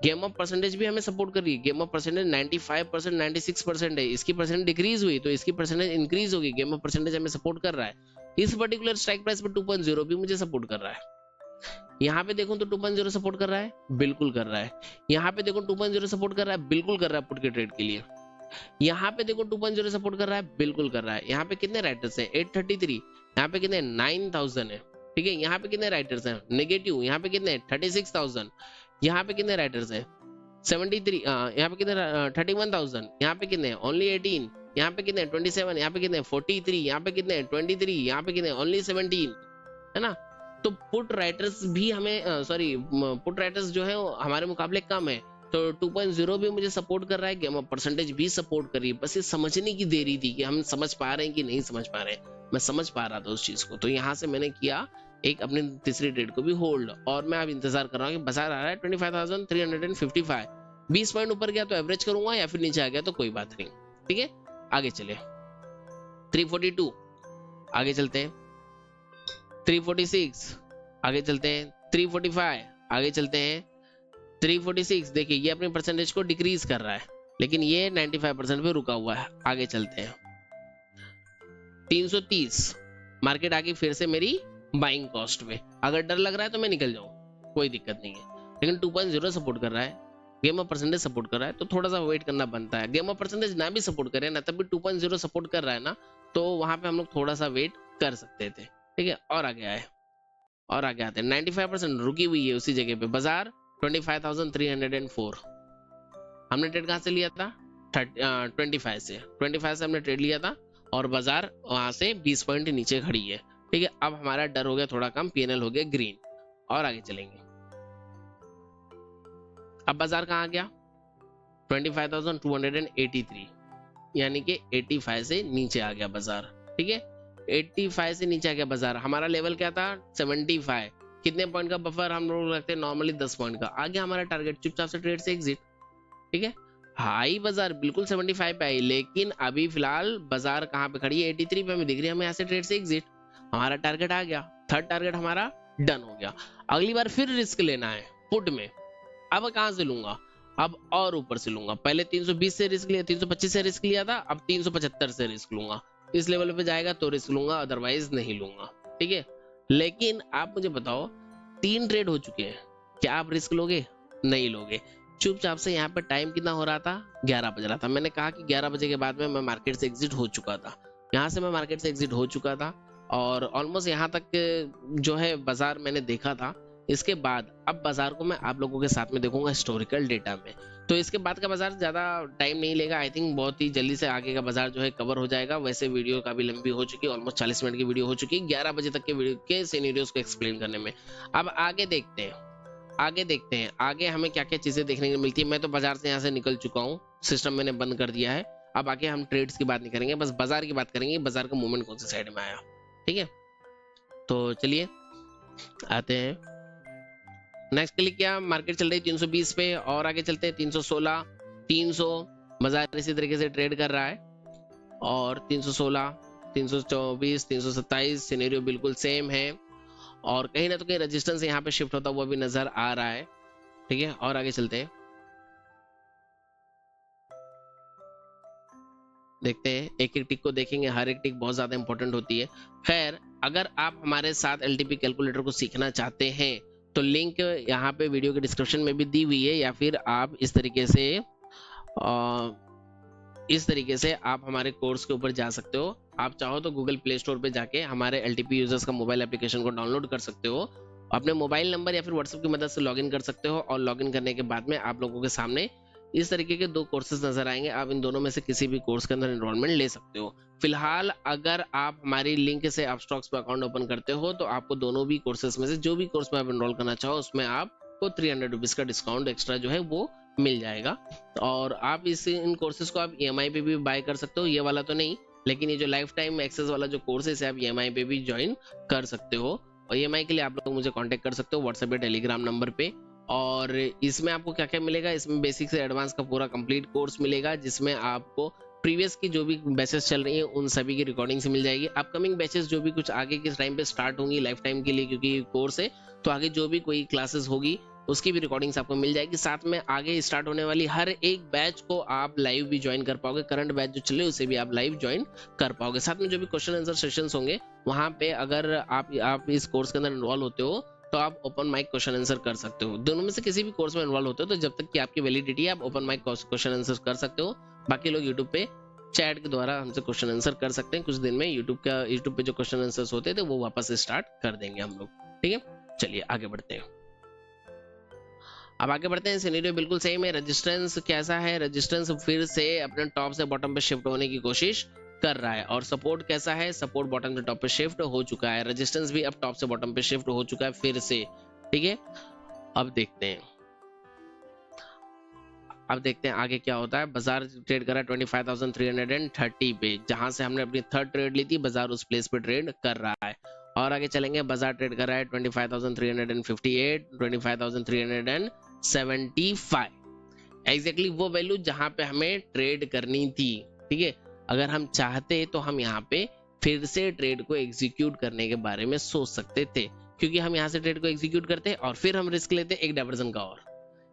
गेम ऑफ परसेंटेज भी हमें सपोर्ट कर रही है। गेम ऑफ परसेंटेज 95% 96% है, इसकी परसेंटेज डिक्रीज हुई तो इसकी परसेंटेज इंक्रीज होगी। गेम ऑफ परसेंटेज हमें सपोर्ट कर रहा है। इस पर्टिकुलर स्ट्राइक प्राइस पे 2.0 भी मुझे सपोर्ट कर रहा है। यहाँ पे देखो तो 2.0 सपोर्ट कर रहा है, बिल्कुल कर रहा है। यहाँ पे देखो 2.0 सपोर्ट कर रहा है, बिल्कुल कर रहा है पुट के ट्रेड के लिए। यहाँ पे देखो 2.0 सपोर्ट कर रहा है, बिल्कुल कर रहा है। यहाँ पे कितने राइटर्स हैं? 833। यहाँ पे कितने? 9000 है। ठीक है, यहाँ पे कितने राइटर्स हैं? नेगेटिव। यहाँ पे कितने? 36,000। यहाँ पे कितने राइटर्स हैं? 73। यहाँ पे कितने? 31,000। यहाँ पे कितने? ओनली 18। यहाँ पे कितने? 27। यहाँ पे कितने? 43। यहाँ पे कितने? 23। यहाँ पे कितने? ओनली 17, है ना। तो पुट राइटर्स भी हमें पुट राइटर्स जो है हमारे मुकाबले कम है, तो 2.0 भी मुझे सपोर्ट कर रहा है, गेम ऑफ परसेंटेज भी सपोर्ट कर रही है। बस ये समझने की देरी थी कि हम समझ पा रहे हैं कि नहीं समझ पा रहे हैं। मैं समझ पा रहा था उस चीज को, तो यहाँ से मैंने किया एक अपनी तीसरी ट्रेड को भी होल्ड, और मैं अब इंतजार कर रहा हूँ कि बाजार आ रहा है 25,355। 20 पॉइंट ऊपर गया तो एवरेज करूंगा, या फिर नीचे आ गया तो कोई बात नहीं। ठीक है, आगे चले 342, आगे चलते हैं 346, आगे चलते हैं 345, आगे चलते हैं 346। देखिए ये अपने परसेंटेज को डिक्रीज कर रहा है, लेकिन ये 95% पे रुका हुआ है। आगे चलते हैं 330, मार्केट आगे फिर से मेरी बाइंग कॉस्ट में। अगर डर लग रहा है तो मैं निकल जाऊं, कोई दिक्कत नहीं है। लेकिन 2.0 सपोर्ट कर रहा है, गेम ऑफ परसेंटेज सपोर्ट कर रहा है, तो थोड़ा सा वेट करना बनता है। गेम ऑफ परसेंटेज ना भी सपोर्ट करे ना, तब भी 2.0 सपोर्ट कर रहा है ना, तो वहां पे हम लोग थोड़ा सा वेट कर सकते थे। ठीक है, और आगे आए, और आगे आते हैं 95% रुकी हुई है उसी जगह पे बाजार 25,304। हमने ट्रेड कहाँ से लिया था? 25 से। 25 से हमने ट्रेड लिया था और बाजार वहां से 20 पॉइंट नीचे खड़ी है। ठीक है, अब हमारा डर हो गया थोड़ा कम, पीएनएल हो गया ग्रीन, और आगे चलेंगे। अब बाजार कहाँ आ गया? 25,283, यानी कि 85 से नीचे आ गया बाजार। ठीक है, 85 से नीचे आ गया बाजार। हमारा लेवल क्या था? 75। कितने पॉइंट का बफर हम लोग रखते हैं नॉर्मली? 10 पॉइंट का। आ गया हमारा टारगेट, चुपचाप से ट्रेड से एग्जिट। ठीक है, हाई बाजार बिल्कुल 75 पे आई, लेकिन अभी फिलहाल बाजार कहाँ पे खड़ी है? 83 पे हमें दिख रही है। हमें यहाँ से ट्रेड से एग्जिट, हमारा टारगेट आ गया, थर्ड टारगेट हमारा डन हो गया। अगली बार फिर रिस्क लेना है पुट में। अब कहां से लूंगा? अब और ऊपर से लूंगा। पहले 320 से रिस्क लिया, 325 से रिस्क लिया था, अब 375 से रिस्क लूंगा। इस लेवल पे जाएगा तो रिस्क लूंगा, अदरवाइज नहीं लूंगा। ठीक है, लेकिन आप मुझे बताओ 3 ट्रेड हो चुके हैं, क्या आप रिस्क लोगे? नहीं लोगे। चुपचाप से यहाँ पे टाइम कितना हो रहा था? 11 बज रहा था। मैंने कहा कि 11 बजे के बाद में मैं मार्केट से एग्जिट हो चुका था। यहाँ से मैं मार्केट से एग्जिट हो चुका था और ऑलमोस्ट यहाँ तक जो है बाजार मैंने देखा था। इसके बाद अब बाजार को मैं आप लोगों के साथ में देखूंगा हिस्टोरिकल डेटा में तो इसके बाद का बाजार ज्यादा टाइम नहीं लेगा, आई थिंक बहुत ही जल्दी से आगे का बाजार जो है कवर हो जाएगा। वैसे वीडियो काफी लंबी हो चुकी है, ऑलमोस्ट 40 मिनट की वीडियो हो चुकी है 11 बजे तक के वीडियो के सिनेरियोस को एक्सप्लेन करने में। अब आगे देखते हैं, आगे हमें क्या क्या चीजें देखने को मिलती है। मैं तो बाजार से यहाँ से निकल चुका हूँ, सिस्टम मैंने बंद कर दिया है। अब आगे हम ट्रेड्स की बात नहीं करेंगे, बस बाजार की बात करेंगे, बाजार का मूवमेंट कौन सी साइड में आया। ठीक है, तो चलिए आते हैं नेक्स्ट क्लिक किया, मार्केट चल रही है 320 पे, और आगे चलते हैं 316, 300। बाजार इसी तरीके से ट्रेड कर रहा है, और 316, 324, 327 सिनेरियो बिल्कुल सेम है, और कहीं ना तो कहीं रेजिस्टेंस यहाँ पे शिफ्ट होता हुआ भी नजर आ रहा है। ठीक है, और आगे चलते हैं, देखते हैं एक एक टिक को देखेंगे, हर एक टिक बहुत ज्यादा इंपॉर्टेंट होती है। खैर, अगर आप हमारे साथ एलटीपी कैलकुलेटर को सीखना चाहते हैं तो लिंक यहाँ पे वीडियो के डिस्क्रिप्शन में भी दी हुई है, या फिर आप इस तरीके से आप हमारे कोर्स के ऊपर जा सकते हो। आप चाहो तो गूगल प्ले स्टोर पे जाके हमारे एलटीपी यूजर्स का मोबाइल एप्लीकेशन को डाउनलोड कर सकते हो, अपने मोबाइल नंबर या फिर व्हाट्सएप की मदद से लॉगिन कर सकते हो, और लॉगिन करने के बाद में आप लोगों के सामने इस तरीके के 2 कोर्सेज नजर आएंगे। आप इन दोनों में से किसी भी कोर्स के अंदर एनरोलमेंट ले सकते हो। फिलहाल अगर आप हमारी लिंक से अपस्टॉक्स पे अकाउंट ओपन करते हो तो आपको दोनों भी कोर्सेज में से जो भी कोर्स में आप एनरोल करना चाहो उसमें आपको 300 रुपीज का डिस्काउंट एक्स्ट्रा जो है वो मिल जाएगा। और आप इन कोर्सेज को आप EMI पे भी बाय कर सकते हो, ये वाला तो नहीं, लेकिन ये जो लाइफ टाइम एक्सेस वाला जो कोर्स है इसे आप EMI पे भी ज्वाइन कर सकते हो। और EMI के लिए आप लोग मुझे कांटेक्ट कर सकते हो व्हाट्सएप या टेलीग्राम नंबर पे। और इसमें आपको क्या क्या मिलेगा, इसमें बेसिक से एडवांस का पूरा कंप्लीट कोर्स मिलेगा, जिसमें आपको प्रीवियस की जो भी बैचेस चल रही है उन सभी की रिकॉर्डिंग्स मिल जाएगी। अपकमिंग बैचेस जो भी कुछ आगे के टाइम पे स्टार्ट होंगी लाइफ टाइम के लिए, क्योंकि कोर्स है तो आगे जो भी कोई क्लासेस होगी उसकी भी रिकॉर्डिंग्स आपको मिल जाएगी। साथ में आगे स्टार्ट होने वाली हर एक बैच को आप लाइव भी ज्वाइन कर पाओगे, करंट बैच जो चले उसे भी आप लाइव ज्वाइन कर पाओगे। साथ में जो भी क्वेश्चन आंसर सेशंस होंगे वहां पे अगर आप इस कोर्स के अंदर इन्वॉल्व होते हो तो आप ओपन माइक क्वेश्चन आंसर कर सकते हो। दोनों में से किसी भी कोर्स में इन्वॉल्व होते हो तो जब तक कि आपकी वैलिडिटी है आप ओपन माइक क्वेश्चन आंसर कर सकते हो। बाकी लोग यूट्यूब पे चैट के द्वारा हमसे क्वेश्चन आंसर कर सकते हैं। कुछ दिन में यूट्यूब पे जो क्वेश्चन आंसर्स होते थे वो वापस स्टार्ट कर देंगे हम लोग। ठीक है, चलिए आगे बढ़ते हैं। अब आगे बढ़ते हैं, सिनेरियो बिल्कुल सेम है। रेजिस्टेंस कैसा है, रेजिस्टेंस फिर से अपने टॉप से बॉटम पे शिफ्ट होने की कोशिश कर रहा है। और सपोर्ट कैसा है, सपोर्ट बॉटम से टॉप पे शिफ्ट हो चुका है। रेजिस्टेंस भी अब टॉप से बॉटम पे शिफ्ट हो चुका है फिर से। ठीक है, अब देखते हैं आगे क्या होता है। बाजार ट्रेड कर रहा है 25,330 पे, जहां से हमने अपनी थर्ड ट्रेड ली थी बाजार उस प्लेस पे ट्रेड कर रहा है। और आगे चलेंगे, बाजार ट्रेड कर रहा है 25,358, 25,375, एग्जैक्टली वो वैल्यू जहां पे हमें ट्रेड करनी थी। ठीक है, अगर हम चाहते तो हम यहाँ पे फिर से ट्रेड को एग्जीक्यूट करने के बारे में सोच सकते थे, क्योंकि हम यहाँ से ट्रेड को एग्जीक्यूट करते और फिर हम रिस्क लेते एक डाइवर्जन का, और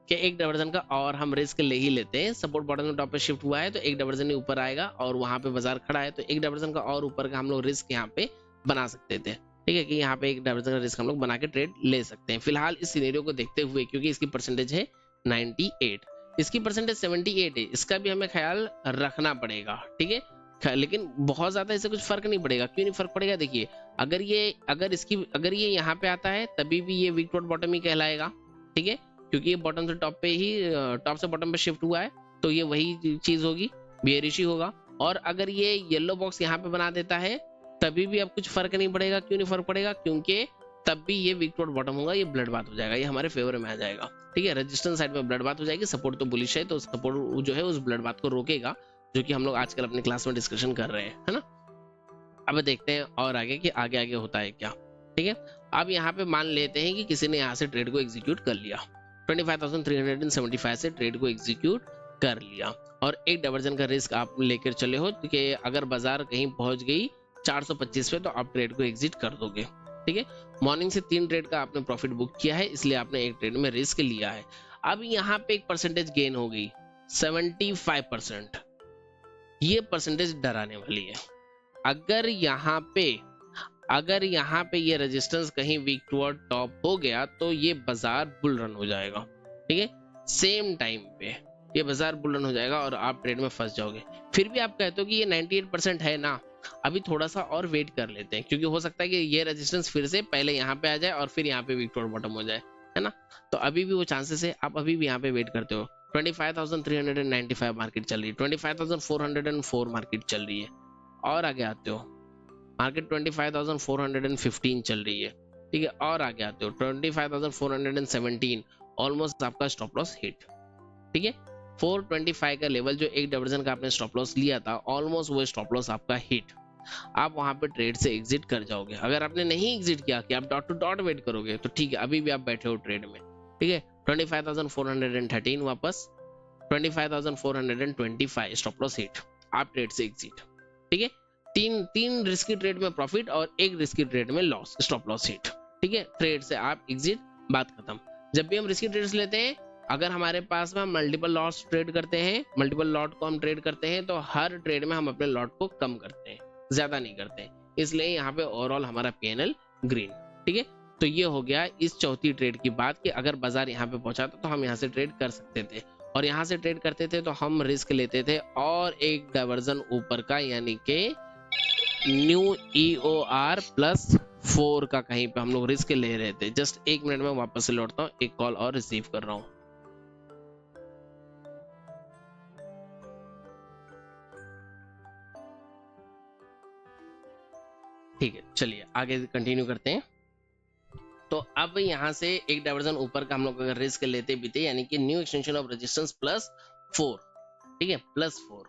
क्या एक डाइवर्जन का और हम रिस्क ले ही लेते हैं। सपोर्ट बॉटम में टॉप पे शिफ्ट हुआ है तो एक डाइवर्जन ही ऊपर आएगा, और वहां पे बाजार खड़ा है तो एक डाइवर्जन का और ऊपर का हम लोग रिस्क यहाँ पे बना सकते थे। ठीक है, कि यहाँ पे एक डाइवर्जन का रिस्क हम लोग बना के ट्रेड ले सकते हैं। फिलहाल इस सिनेरियो को देखते हुए, क्योंकि इसकी परसेंटेज है 98, इसकी परसेंटेज 78 है, इसका भी हमें ख्याल रखना पड़ेगा। ठीक है, लेकिन बहुत ज्यादा इससे कुछ फर्क नहीं पड़ेगा। क्यों नहीं फर्क पड़ेगा, देखिए अगर ये यहाँ पे आता है तभी भी ये वीक टॉप बॉटम ही कहलाएगा। ठीक है, क्योंकि ये बॉटम से टॉप पे ही टॉप से बॉटम पे शिफ्ट हुआ है तो ये वही चीज होगी, बेयरिश ही होगा। और अगर ये येलो बॉक्स यहाँ पे बना देता है तभी भी अब कुछ फर्क नहीं पड़ेगा। क्यों नहीं फर्क पड़ेगा, क्योंकि तब भी ये वीक टॉप बॉटम होगा, ये ब्लड बात हो जाएगा, ये हमारे फेवर में आ जाएगा। ठीक है, रेजिस्टेंस साइड में ब्लड बात हो जाएगी, सपोर्ट तो बुलिश है तो सपोर्ट जो है उस ब्लड बात को रोकेगा, जो कि हम लोग आजकल अपने क्लास में डिस्कशन कर रहे हैं, है ना। अब देखते हैं और आगे कि आगे आगे होता है क्या। ठीक है, अब यहाँ पे मान लेते हैं कि किसी ने यहाँ से ट्रेड को एग्जीक्यूट कर लिया, 25,375 से ट्रेड को एग्जीक्यूट कर लिया, और एक डाइवर्जन का रिस्क आप लेकर चले हो कि अगर बाजार कहीं पहुंच गई 425 पे तो आप ट्रेड को एग्जिट कर दोगे। ठीक है, मॉर्निंग से 3 ट्रेड का आपने प्रॉफिट बुक किया है, इसलिए आपने एक ट्रेड में रिस्क लिया है। अब यहाँ पे एक परसेंटेज गेन हो गई 75%, ये परसेंटेज डराने वाली है। अगर यहाँ पे ये रेजिस्टेंस कहीं वीक टुवर्ड टॉप हो गया तो ये बाजार बुल रन हो जाएगा। ठीक है, सेम टाइम पे ये बाजार बुल रन हो जाएगा और आप ट्रेड में फंस जाओगे। फिर भी आप कहते हो कि ये 98% है ना, अभी थोड़ा सा और वेट कर लेते हैं, क्योंकि हो सकता है कि ये रेजिस्टेंस फिर से पहले यहाँ पे आ जाए और फिर यहाँ पे वीक टुवर्ड बॉटम हो जाए, है ना। तो अभी भी वो चांसेस है, आप अभी भी यहाँ पे वेट करते हो। 25,395 मार्केट चल रही है, 25,404 मार्केट चल रही है। और आगे आते हो मार्केट 25,415 चल रही है, ठीक है। और आगे आते हो 25,417, ऑलमोस्ट आपका स्टॉप लॉस हिट, ठीक है। 425 का लेवल जो एक डाइवर्जन का आपने स्टॉप लॉस लिया था, ऑलमोस्ट वो स्टॉप लॉस आपका हिट। आप वहां पे ट्रेड से एग्जिट कर जाओगे। अगर आपने नहीं एग्जिट किया कि आप डॉट टू डॉट वेट करोगे तो ठीक है, अभी भी आप बैठे हो ट्रेड में, ठीक है। 25,413 वापस 25,425 स्टॉप लॉस हिट, आप ट्रेड से एग्जिट, ठीक है। तीन रिस्की ट्रेड में प्रॉफिट और एक रिस्की ट्रेड में लॉस, स्टॉप लॉस हिट, ठीक है। ट्रेड से आप एग्जिट, बात खत्म। जब भी हम रिस्की ट्रेड्स लेते हैं, अगर हमारे पास में हम मल्टीपल लॉट्स ट्रेड करते हैं, मल्टीपल लॉट को हम ट्रेड करते हैं, तो हर ट्रेड में हम अपने लॉट को कम करते हैं, ज्यादा नहीं करते हैं। इसलिए यहाँ पे ओवरऑल हमारा पीएनएल ग्रीन, ठीक है। तो ये हो गया इस चौथी ट्रेड की बात कि अगर बाजार यहाँ पे पहुंचा तो हम यहाँ से ट्रेड कर सकते थे, और यहाँ से ट्रेड करते थे तो हम रिस्क लेते थे और एक डाइवर्जन ऊपर का, यानी कि न्यू EOR +4 का कहीं पे हम लोग रिस्क ले रहे थे। जस्ट एक मिनट में वापस से लौटता हूँ, एक कॉल और रिसीव कर रहा हूँ। ठीक है, चलिए आगे कंटिन्यू करते हैं। तो अब यहाँ से एक डाइवर्जन ऊपर का हम लोग अगर रिस्क लेते भी थे, यानी कि न्यू एक्सटेंशन ऑफ रेजिस्टेंस +4, ठीक है, +4।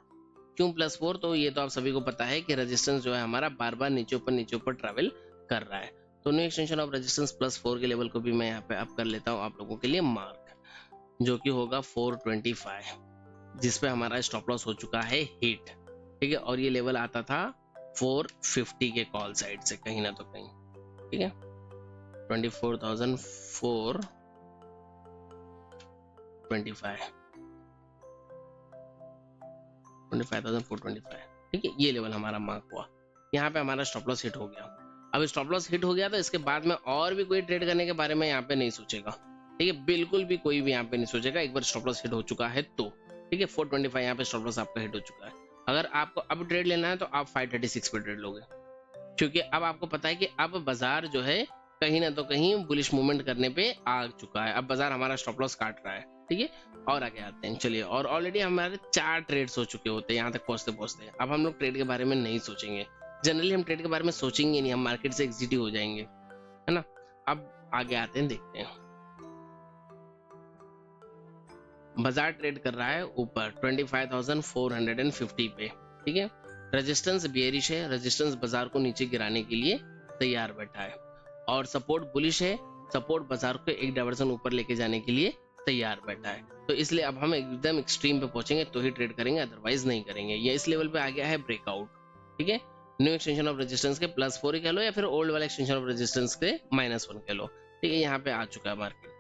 क्यों +4? तो ये तो आप सभी को पता है कि रेजिस्टेंस जो है हमारा बार बार नीचे ऊपर ट्रैवल कर रहा है। तो न्यू एक्सटेंशन ऑफ रेजिस्टेंस +4 के लेवल को भी मैं यहाँ पे अब कर लेता हूँ आप लोगों के लिए मार्क, जो कि होगा 425, जिसपे हमारा स्टॉप लॉस हो चुका है हिट, ठीक है। और ये लेवल आता था 450 के कॉल साइड से कहीं ना तो कहीं, ठीक है। 24,425, ठीक है, ये लेवल हमारा मार्क हुआ। यहाँ पे हमारा स्टॉप लॉस हिट हो गया। अब स्टॉप लॉस हिट हो गया तो इसके बाद में और भी कोई ट्रेड करने के बारे में यहाँ पे नहीं सोचेगा, ठीक है। बिल्कुल भी कोई भी यहाँ पे नहीं सोचेगा, एक बार स्टॉप लॉस हिट हो चुका है तो, ठीक है। 425 यहाँ पे स्टॉप लॉस आपका हिट हो चुका है। अगर आपको अब ट्रेड लेना है तो आप 536 पे ट्रेड लोगे, क्योंकि अब आपको पता है कि अब बाजार जो है कहीं ना तो कहीं बुलिश मूवमेंट करने पे आ चुका है। अब बाजार हमारा स्टॉप लॉस काट रहा है, ठीक है। और आगे आते हैं, चलिए। और ऑलरेडी हमारे 4 ट्रेड्स हो चुके होते हैं यहाँ तक पहुंचते पहुंचते। अब हम लोग ट्रेड के बारे में नहीं सोचेंगे, जनरली हम ट्रेड के बारे में सोचेंगे नहीं, हम मार्केट से एग्जिट हो जाएंगे, है ना। अब आगे आते हैं, देखते हैं। बाजार ट्रेड कर रहा है ऊपर 25,450 पे, ठीक है। रेजिस्टेंस बियरिश है, रेजिस्टेंस बाजार को नीचे गिराने के लिए तैयार बैठा है, और सपोर्ट बुलिश है, सपोर्ट बाजार को एक डाइवर्जन ऊपर लेके जाने के लिए तैयार बैठा है। तो इसलिए अब हम एकदम एक्सट्रीम पे पहुंचेंगे तो ही ट्रेड करेंगे, अदरवाइज नहीं करेंगे। ये इस लेवल पे आ गया है ब्रेकआउट, ठीक है। न्यू एक्सटेंशन ऑफ रेजिस्टेंस के +4 कह लो, या फिर ओल्ड वाला एक्सटेंशन ऑफ रेजिस्टेंस के -1 कह लो, ठीक है। यहाँ पे आ चुका है मार्केट।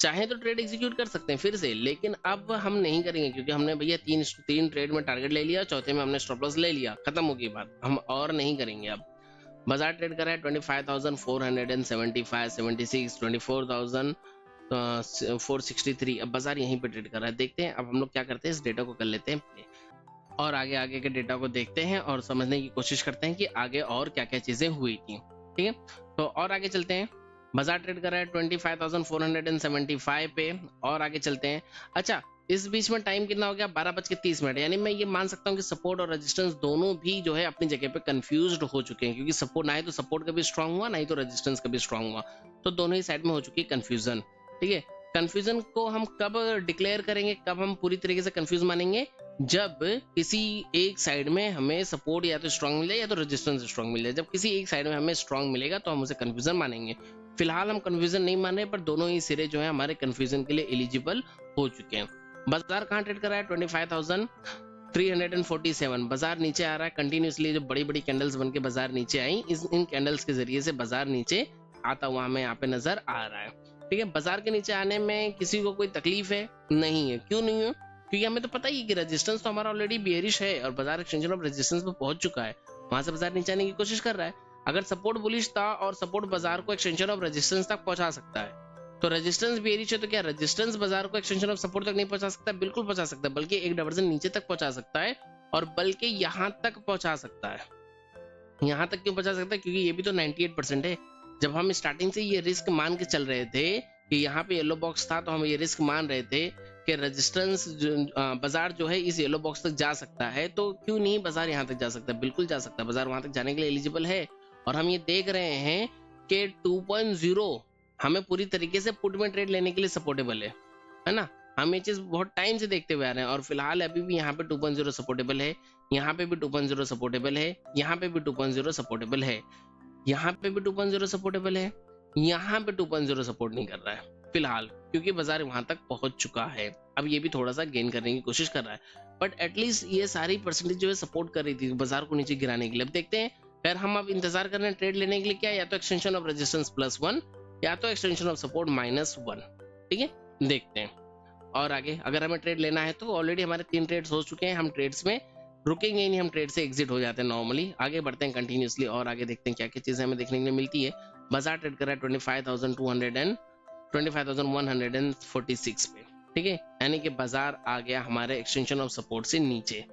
चाहे तो ट्रेड एग्जीक्यूट कर सकते हैं फिर से, लेकिन अब हम नहीं करेंगे, क्योंकि हमने भैया तीन ट्रेड में टारगेट ले लिया, चौथे में हमने स्टॉप लॉस ले लिया, खत्म हो गई बात, हम और नहीं करेंगे। अब बाजार ट्रेड कर रहा है 25,475, 76, 24,463। अब बाजार यहीं पे ट्रेड कर रहा है। देखते हैं अब हम लोग क्या करते हैं, इस डेटा को कर लेते हैं प्ले, और आगे के डेटा को देखते हैं और समझने की कोशिश करते हैं कि आगे और क्या क्या चीजें हुई थी, ठीक है। तो और आगे चलते हैं। बाजार ट्रेड कर रहा है 25,475 पे, और आगे चलते हैं। अच्छा, इस बीच में टाइम कितना हो गया, 12:30, यानी मैं ये मान सकता हूँ कि सपोर्ट और रेजिस्टेंस दोनों भी जो है अपनी जगह पे कंफ्यूज्ड हो चुके हैं, क्योंकि सपोर्ट ना ही तो सपोर्ट कभी स्ट्रांग हुआ, ना ही तो रेजिस्टेंस कभी स्ट्रांग हुआ, तो दोनों ही साइड में हो चुकी है कंफ्यूजन, ठीक है। कंफ्यूजन को हम कब डिक्लेयर करेंगे, कब हम पूरी तरीके से कंफ्यूज मानेंगे, जब किसी एक साइड में हमें सपोर्ट या तो स्ट्रांग मिले या तो रेजिस्टेंस स्ट्रांग मिले। जब किसी एक साइड में हमें स्ट्रांग मिलेगा तो हम उसे कंफ्यूजन मानेंगे। फिलहाल हम कंफ्यूजन नहीं मान रहे, पर दोनों ही सिरे जो है हमारे कंफ्यूजन के लिए एलिजिबल हो चुके हैं। बाजार कहाँ ट्रेड कर रहा है, 25,347। बाजार नीचे आ रहा है कंटिन्यूसली, जो बड़ी बड़ी कैंडल्स बन के बाजार नीचे आई, इन कैंडल्स के जरिए से बाजार नीचे आता हुआ हमें यहाँ पे नजर आ रहा है, ठीक है। बाजार के नीचे आने में किसी को कोई तकलीफ है? नहीं है। क्यों नहीं है? क्योंकि हमें तो पता ही है कि रेजिस्टेंस तो हमारा ऑलरेडी बेयरिश है और बाजार एक्सटेंशन ऑफ रेजिस्टेंस पे पहुंच चुका है, वहां से बाजार नीचे आने की कोशिश कर रहा है। अगर सपोर्ट बुलिश था और सपोर्ट बाजार को एक्सटेंशन ऑफ रेजिस्टेंस तक पहुंचा सकता है, तो रेजिस्टेंस बेयरिश है, तो क्या रेजिस्टेंस बाजार को एक्सटेंशन ऑफ सपोर्ट तक नहीं पहुंचा सकता? बिल्कुल पहुंचा सकता है, बल्कि एक डाइवर्जन नीचे तक पहुंचा सकता है, और बल्कि यहां तक पहुंचा सकता है। यहां तक क्यों पहुंचा सकता है? क्योंकि ये भी तो 98% है। जब हम स्टार्टिंग से ये रिस्क मान के चल रहे थे कि यहाँ पे येलो बॉक्स था, तो हम ये रिस्क मान रहे थे कि रेजिस्टेंस बाजार जो है इस येलो बॉक्स तक जा सकता है, तो क्यों नहीं बाजार यहाँ तक जा सकता है? बिल्कुल जा सकता है, बाजार वहां तक जाने के लिए एलिजिबल है। और हम ये देख रहे हैं कि 2.0 हमें पूरी तरीके से पुट में ट्रेड लेने के लिए सपोर्टेबल है ना। हम ये चीज बहुत टाइम से देखते हुए आ रहे हैं और फिलहाल अभी भी यहाँ पे 2.0 सपोर्टेबल है, यहाँ पे भी 2.0 सपोर्टेबल है, यहाँ पे भी 2.0 सपोर्टेबल है, यहाँ पे भी 2.0 सपोर्टेबल है, यहाँ पे 2.0 सपोर्ट नहीं कर रहा है फिलहाल, क्योंकि बाजार वहां तक पहुंच चुका है। अब ये भी थोड़ा सा गेन करने की कोशिश कर रहा है, बट एटलीस्ट ये सारी परसेंटेज जो है सपोर्ट कर रही थी बाजार को नीचे गिराने के लिए। अब देखते हैं, खैर हम अब इंतजार कर रहे हैं ट्रेड लेने के लिए, क्या या तो एक्सटेंशन ऑफ रेजिस्टेंस +1 या तो एक्सटेंशन ऑफ सपोर्ट -1। ठीक है, देखते हैं। और आगे अगर हमें ट्रेड लेना है तो ऑलरेडी हमारे 3 ट्रेड्स हो चुके हैं, हम ट्रेड्स में रुकेंगे नहीं, हम ट्रेड से एग्जिट हो जाते हैं नॉर्मली। आगे बढ़ते हैं कंटिन्यूसली और आगे देखते हैं क्या क्या चीजें हमें देखने के लिए मिलती है। बाजार ट्रेड कर रहा है 25,146 पे। ठीक है, यानी कि बाजार आ गया हमारे एक्सटेंशन ऑफ सपोर्ट से नीचे।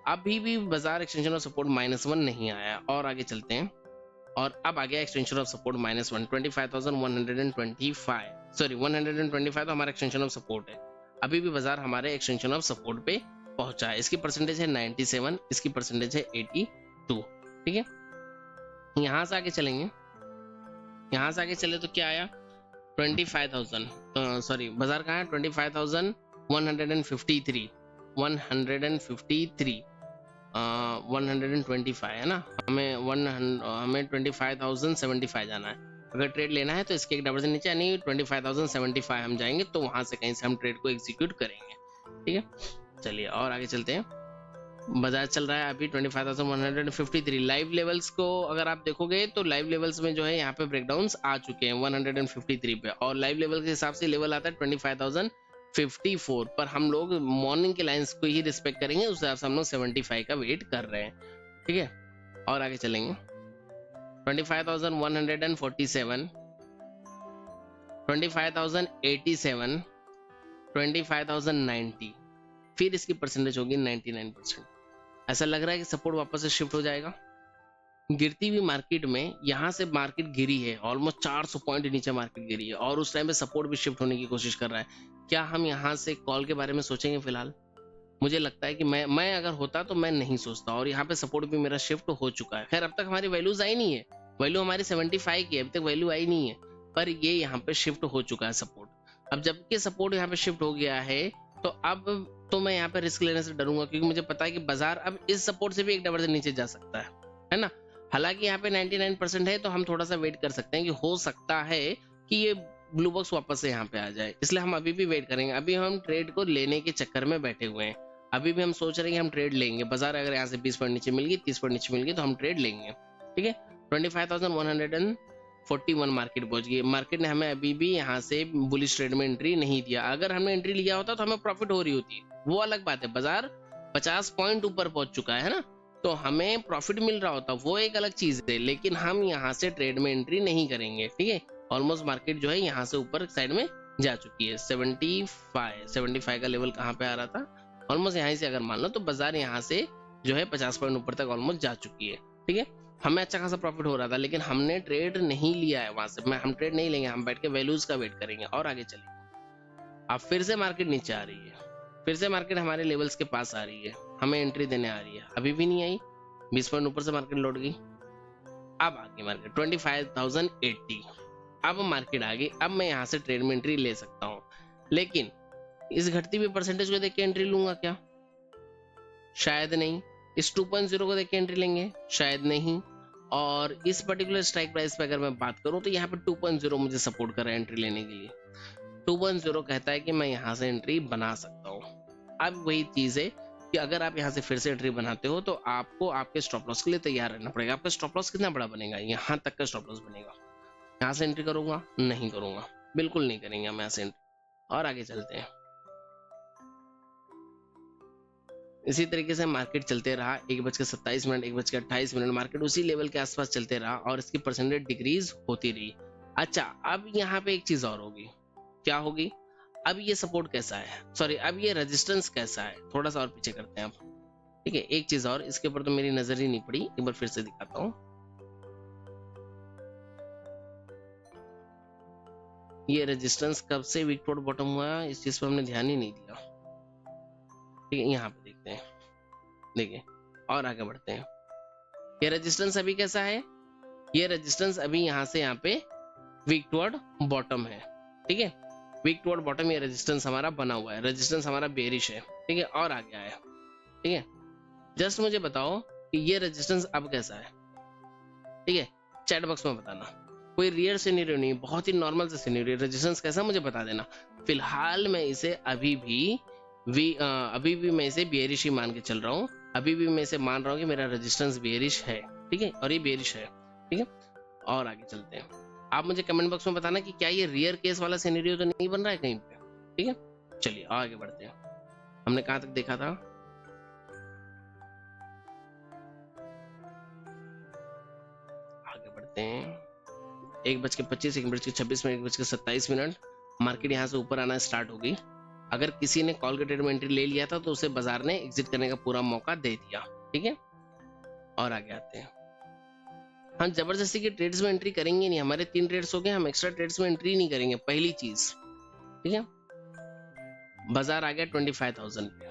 अभी भी बाजार एक्सटेंशन ऑफ सपोर्ट -1 नहीं आया और आगे चलते हैं। और अब आ गया एक्सटेंशन ऑफ सपोर्ट -1, 25,125, सॉरी 125 तो हमारा एक्सटेंशन ऑफ सपोर्ट है। अभी भी बाजार हमारे एक्सटेंशन ऑफ सपोर्ट पे पहुंचा है। इसकी परसेंटेज है 97, इसकी परसेंटेज है 82। ठीक है, यहां से आगे चलेंगे, यहां से आगे चले तो क्या आया 25,000, सॉरी बाजार कहाँ है 25,153, 125 है ना, हमें 25,075 जाना है। अगर ट्रेड लेना है तो इसके एक डबल से नीचे यानी 25,075 हम जाएंगे, तो वहां से कहीं से हम ट्रेड को एग्जीक्यूट करेंगे। ठीक है, चलिए और आगे चलते हैं। बाजार चल रहा है अभी 25,153। लाइव लेवल्स को अगर आप देखोगे तो लाइव लेवल्स में जो है यहाँ पे ब्रेकडाउन्स आ चुके हैं 153 पे, और लाइव लेवल के हिसाब से लेवल आता है 25,054 पर। हम लोग मॉर्निंग के लाइंस को ही रिस्पेक्ट करेंगे, उस हिसाब से हम लोग 75 का वेट कर रहे हैं। ठीक है, और आगे चलेंगे 25,147, 25,087, 25,090, फिर इसकी परसेंटेज होगी 99%। ऐसा लग रहा है कि सपोर्ट वापस से शिफ्ट हो जाएगा। गिरती हुई मार्केट में यहाँ से मार्केट गिरी है, ऑलमोस्ट 400 पॉइंट नीचे मार्केट गिरी है और उस टाइम पे सपोर्ट भी शिफ्ट होने की कोशिश कर रहा है। क्या हम यहाँ से कॉल के बारे में सोचेंगे? फिलहाल मुझे लगता है कि मैं अगर होता तो मैं नहीं सोचता, और यहाँ पे सपोर्ट भी मेरा शिफ्ट हो चुका है। खैर अब तक हमारी वैल्यूज आई नहीं है, वैल्यू हमारी 75 की है, अभी तक वैल्यू आई नहीं है, पर ये यहाँ पे शिफ्ट हो चुका है सपोर्ट। अब जबकि सपोर्ट यहाँ पे शिफ्ट हो गया है तो अब तो मैं यहाँ पे रिस्क लेने से डरूंगा, क्योंकि मुझे पता है कि बाजार अब इस सपोर्ट से भी एक डबल से नीचे जा सकता है ना। हालांकि यहाँ पे 99% है, तो हम थोड़ा सा वेट कर सकते हैं कि हो सकता है कि ये ब्लू बॉक्स वापस से यहाँ पे आ जाए, इसलिए हम अभी भी वेट करेंगे। अभी हम ट्रेड को लेने के चक्कर में बैठे हुए हैं, अभी भी हम सोच रहे हैं कि हम ट्रेड लेंगे। बाजार अगर यहाँ से 20 पॉइंट नीचे मिल गई, 30 पॉइंट नीचे मिल गई, तो हम ट्रेड लेंगे। ठीक है, 25,141 मार्केट पहुंच गई। मार्केट ने हमें अभी भी यहाँ से बुलिश ट्रेड में एंट्री नहीं दिया। अगर हमने एंट्री लिया होता तो हमें प्रॉफिट हो रही होती, वो अलग बात है। बाजार 50 पॉइंट ऊपर पहुंच चुका है ना, तो हमें प्रॉफिट मिल रहा होता, वो एक अलग चीज है। लेकिन हम यहाँ से ट्रेड में एंट्री नहीं करेंगे। ठीक है, ऑलमोस्ट मार्केट जो है यहाँ से ऊपर साइड में जा चुकी है। 75 का लेवल कहाँ पे आ रहा था, ऑलमोस्ट यहाँ से अगर मान लो तो बाजार यहाँ से जो है 50 पॉइंट ऊपर तक ऑलमोस्ट जा चुकी है। ठीक है, हमें अच्छा खासा प्रॉफिट हो रहा था, लेकिन हमने ट्रेड नहीं लिया है वहां से। हम ट्रेड नहीं लेंगे, हम बैठ के वैल्यूज का वेट करेंगे और आगे चलेंगे। अब फिर से मार्केट नीचे आ रही है, फिर से मार्केट हमारे लेवल्स के पास आ रही है, हमें एंट्री देने आ रही है, अभी भी नहीं आई। 20 पॉइंट ऊपर से मार्केट लौट गई, अब आ गई मार्केट 25,080। अब मार्केट आ गई, अब मैं यहाँ से ट्रेड में एंट्री ले सकता हूँ, लेकिन इस घटती हुई परसेंटेज को देख के एंट्री लूंगा क्या? शायद नहीं। इस 2.0 को देख के एंट्री लेंगे? शायद नहीं। और इस पर्टिकुलर स्ट्राइक प्राइस पे अगर मैं बात करूं तो यहाँ पे 2.0 मुझे सपोर्ट कर रहा है एंट्री लेने के लिए। 2.0 कहता है कि मैं यहाँ से एंट्री बना सकता हूँ। अब वही चीज है कि अगर आप यहाँ से फिर से एंट्री बनाते हो तो आपको आपके स्टॉप लॉस के लिए तैयार रहना पड़ेगा। आपका स्टॉप लॉस कितना बड़ा बनेगा? यहाँ तक का स्टॉप लॉस बनेगा। यहाँ से एंट्री करूंगा? नहीं करूंगा, बिल्कुल नहीं करेंगे हम यहाँ से एंट्री। और आगे चलते हैं। इसी तरीके से मार्केट चलते रहा, 1:27, 1:28, मार्केट उसी लेवल के आसपास चलते रहा और इसकी परसेंटेज डिक्रीज होती रही। अच्छा, अब यहाँ पे एक चीज और होगी। क्या होगी? अब ये सपोर्ट कैसा है, सॉरी अब ये रेजिस्टेंस कैसा है, थोड़ा सा और पीछे करते हैं आप। ठीक है, एक चीज और, इसके ऊपर तो मेरी नजर ही नहीं पड़ी, एक बार फिर से दिखाता हूँ। ये रेजिस्टेंस कब से वीक टुवर्ड बॉटम हुआ, इस चीज पर हमने ध्यान ही नहीं दिया। ठीक है, यहाँ पे देखते हैं, देखिए और आगे बढ़ते हैं। ये रेजिस्टेंस अभी कैसा है, ये रेजिस्टेंस अभी यहाँ से यहाँ पे वीक टुवर्ड बॉटम है। ठीक है, वीक टुवर्ड बॉटम ये रेजिस्टेंस हमारा बना हुआ है, रेजिस्टेंस हमारा बेरिश है। ठीक है, और आगे आया। ठीक है, जस्ट मुझे बताओ कि ये रेजिस्टेंस अब कैसा है। ठीक है, चैट बॉक्स में बताना, कोई रियल सिनेरियो नहीं, बहुत ही नॉर्मल से सिनेरियो, रेजिस्टेंस कैसा मुझे बता देना। फिलहाल मैं इसे अभी भी मैं इसे बेरिश ही मान के चल रहा हूँ, अभी भी मैं इसे मान रहा हूँ कि मेरा रेजिस्टेंस बेरिश है। ठीक है, और ये बेरिश है। ठीक है, और आगे चलते हैं। आप मुझे कमेंट बॉक्स में बताना कि क्या ये रियर केस वाला सिनेरियो तो नहीं बन रहा है कहीं पे। ठीक है, चलिए आगे बढ़ते हैं। हमने कहां तक देखा था, आगे बढ़ते हैं। 1:25, 1:26, 1:27, मार्केट यहाँ से ऊपर आना स्टार्ट होगी। अगर किसी ने कॉल गेटेड में एंट्री ले लिया था तो उसे बाजार ने एग्जिट करने का पूरा मौका दे दिया। ठीक है, और आगे आते हैं। हम जबरदस्ती के ट्रेड्स में एंट्री करेंगे नहीं, हमारे 3 ट्रेड्स हो गए, हम एक्स्ट्रा ट्रेड्स में एंट्री नहीं करेंगे, पहली चीज। ठीक है, बाजार आ गया 25,000 पे,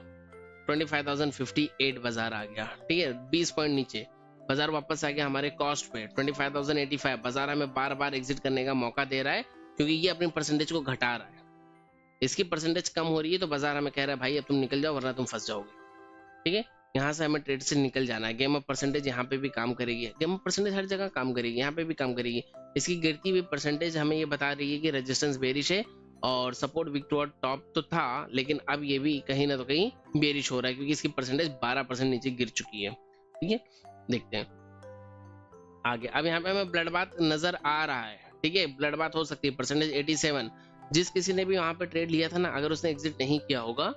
25,058 बाजार आ गया। ठीक है, 20 पॉइंट नीचे बाजार वापस आ गया हमारे कॉस्ट पे 25,085। बाजार हमें बार बार एग्जिट करने का मौका दे रहा है क्योंकि ये अपनी परसेंटेज को घटा रहा है, इसकी परसेंटेज कम हो रही है, तो बाजार हमें कह रहा है भाई अब तुम निकल जाओ वरना तुम फंस जाओगे। ठीक है, यहाँ से हमें ट्रेड से निकल जाना है। गेम ऑफ परसेंटेज यहाँ पे भी काम करेगी, गेम ऑफ परसेंटेज हर जगह काम करेगी, यहाँ पे भी काम करेगी। इसकी गिरती हुई परसेंटेज हमें ये बता रही है कि रेजिस्टेंस बेरिश है और सपोर्ट वीक टुवर्ड टॉप तो था, लेकिन अब ये भी कहीं ना तो कहीं बेरिश हो रहा है क्योंकि इसकी परसेंटेज 12% नीचे गिर चुकी है। ठीक है, देखते हैं आगे। अब यहाँ पे हमें ब्लड बाथ नजर आ रहा है। ठीक है, ब्लड बाथ हो सकती है, परसेंटेज 87। जिस किसी ने भी वहां पे ट्रेड लिया था ना, अगर उसने एग्जिट नहीं किया होगा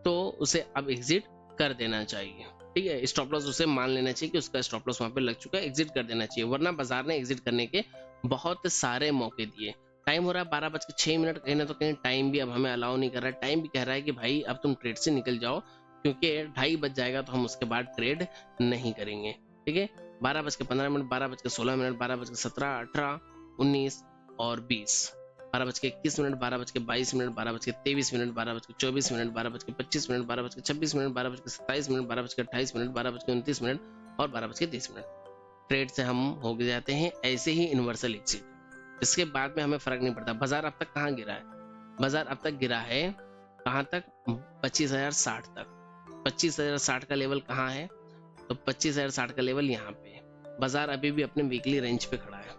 तो उसे अब एग्जिट कर देना चाहिए। ठीक है, स्टॉप लॉस उसे मान लेना चाहिए कि उसका स्टॉप लॉस वहां पे लग चुका है, एग्जिट कर देना चाहिए, वरना बाजार ने एग्जिट करने के बहुत सारे मौके दिए। टाइम हो रहा है 12:06, कहीं ना तो कहीं टाइम भी अब हमें अलाउ नहीं कर रहा है, टाइम भी कह रहा है कि भाई अब तुम ट्रेड से निकल जाओ क्योंकि 2:30 बज जाएगा तो हम उसके बाद ट्रेड नहीं करेंगे। ठीक है, 12:15, 12:16, 12:17, 18, 19 और 20, 12:21, 12:22, 12:23, 12:24, 12:25, 12:26, 12:27, 12:28, 12:29 और 12:30। ट्रेड से हम हो जाते हैं ऐसे ही यूनिवर्सल एग्जिट। इसके बाद में हमें फर्क नहीं पड़ता। बाजार अब तक कहाँ गिरा है, बाजार अब तक गिरा है कहाँ तक, 25,060 तक। 25,060 का लेवल कहाँ है, तो 25,060 का लेवल यहाँ पे है। बाजार अभी भी अपने वीकली रेंज पे खड़ा है।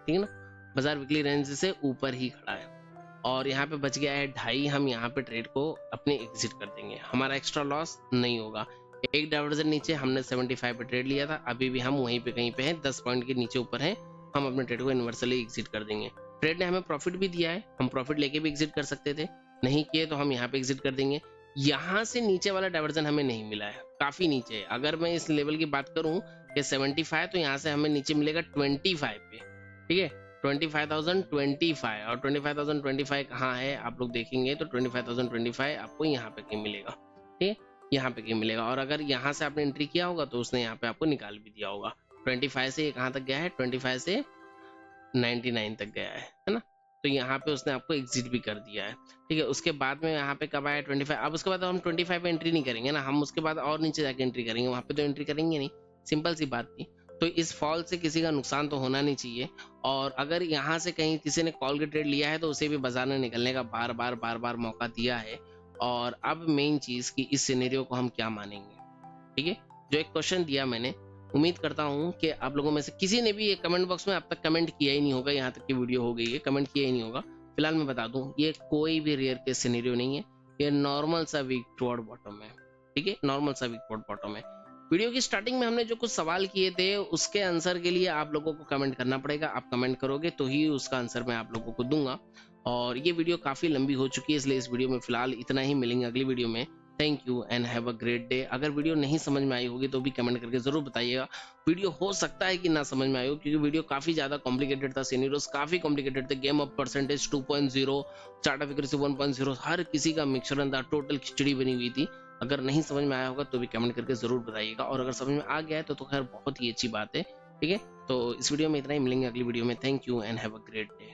ठीक है ना, बाजार वीकली रेंज से ऊपर ही खड़ा है और यहाँ पे बच गया है 2.5। हम यहाँ पे ट्रेड को अपने एग्जिट कर देंगे, हमारा एक्स्ट्रा लॉस नहीं होगा। एक डाइवर्जन नीचे हमने 75 पे ट्रेड लिया था, अभी भी हम वहीं पे कहीं पे हैं, 10 पॉइंट के नीचे ऊपर हैं। हम अपने ट्रेड को यूनिवर्सली एग्जिट कर देंगे। ट्रेड ने हमें प्रॉफिट भी दिया है, हम प्रॉफिट लेके भी एग्जिट कर सकते थे, नहीं किए तो हम यहाँ पे एग्जिट कर देंगे। यहाँ से नीचे वाला डाइवर्जन हमें नहीं मिला है, काफी नीचे है। अगर मैं इस लेवल की बात करूं कि 75, तो यहाँ से हमें नीचे मिलेगा 25 पे। ठीक है, 25,025 और 25,025 कहाँ है आप लोग देखेंगे तो 25,025 आपको यहाँ पे कहीं मिलेगा। ठीक है, यहाँ पे कहीं मिलेगा। और अगर यहाँ से आपने एंट्री किया होगा तो उसने यहाँ पे आपको निकाल भी दिया होगा। 25 से ये कहाँ तक गया है, 25 से 99 तक गया है ना, तो यहाँ पे उसने आपको एग्जिट भी कर दिया है। ठीक है, उसके बाद में यहाँ पे कब आया 25। अब उसके बाद हम 25 पे एंट्री नहीं करेंगे ना, हम उसके बाद और नीचे जाके एंट्री करेंगे, वहां पे तो एंट्री करेंगे नहीं, सिंपल सी बात थी। तो इस फॉल से किसी का नुकसान तो होना नहीं चाहिए। और अगर यहाँ से कहीं किसी ने कॉल के ट्रेड लिया है तो उसे भी बाजार ने निकलने का बार बार मौका दिया है। और अब मेन चीज की इस सिनेरियो को हम क्या मानेंगे। ठीक है, जो एक क्वेश्चन दिया मैंने, उम्मीद करता हूँ कि आप लोगों में से किसी ने भी ये कमेंट बॉक्स में अब तक कमेंट किया ही नहीं होगा, यहाँ तक की वीडियो हो गई है, कमेंट किया ही नहीं होगा। फिलहाल मैं बता दूं, ये कोई भी रेयर केस सिनेरियो नहीं है, ये नॉर्मल सा वीक टुवर्ड बॉटम है। ठीक है, नॉर्मल सा वीक टुवर्ड बॉटम है। वीडियो की स्टार्टिंग में हमने जो कुछ सवाल किए थे उसके आंसर के लिए आप लोगों को कमेंट करना पड़ेगा, आप कमेंट करोगे तो ही उसका आंसर मैं आप लोगों को दूंगा। और ये वीडियो काफी लंबी हो चुकी है, इसलिए इस वीडियो में फिलहाल इतना ही, मिलेंगे अगली वीडियो में। Thank you and have a great day. अगर वीडियो नहीं समझ में आई होगी तो भी कमेंट करके जरूर बताइएगा। वीडियो हो सकता है कि ना समझ में आई हो क्योंकि वीडियो काफी ज्यादा कॉम्प्लिकेटेड था, सिनेरियोस काफी कॉम्प्लिकेटेड थे, game of percentage 2.0, chart of accuracy 1.0, हर किसी का मिक्सचर था, टोटल खिचड़ी बनी हुई थी। अगर नहीं समझ में आया होगा तो भी कमेंट करके जरूर बताइएगा, और अगर समझ में आ गया है तो खैर बहुत ही अच्छी बात है। ठीक है, तो इस वीडियो में इतना ही, मिलेंगे अगली वीडियो में। Thank you and have a great day.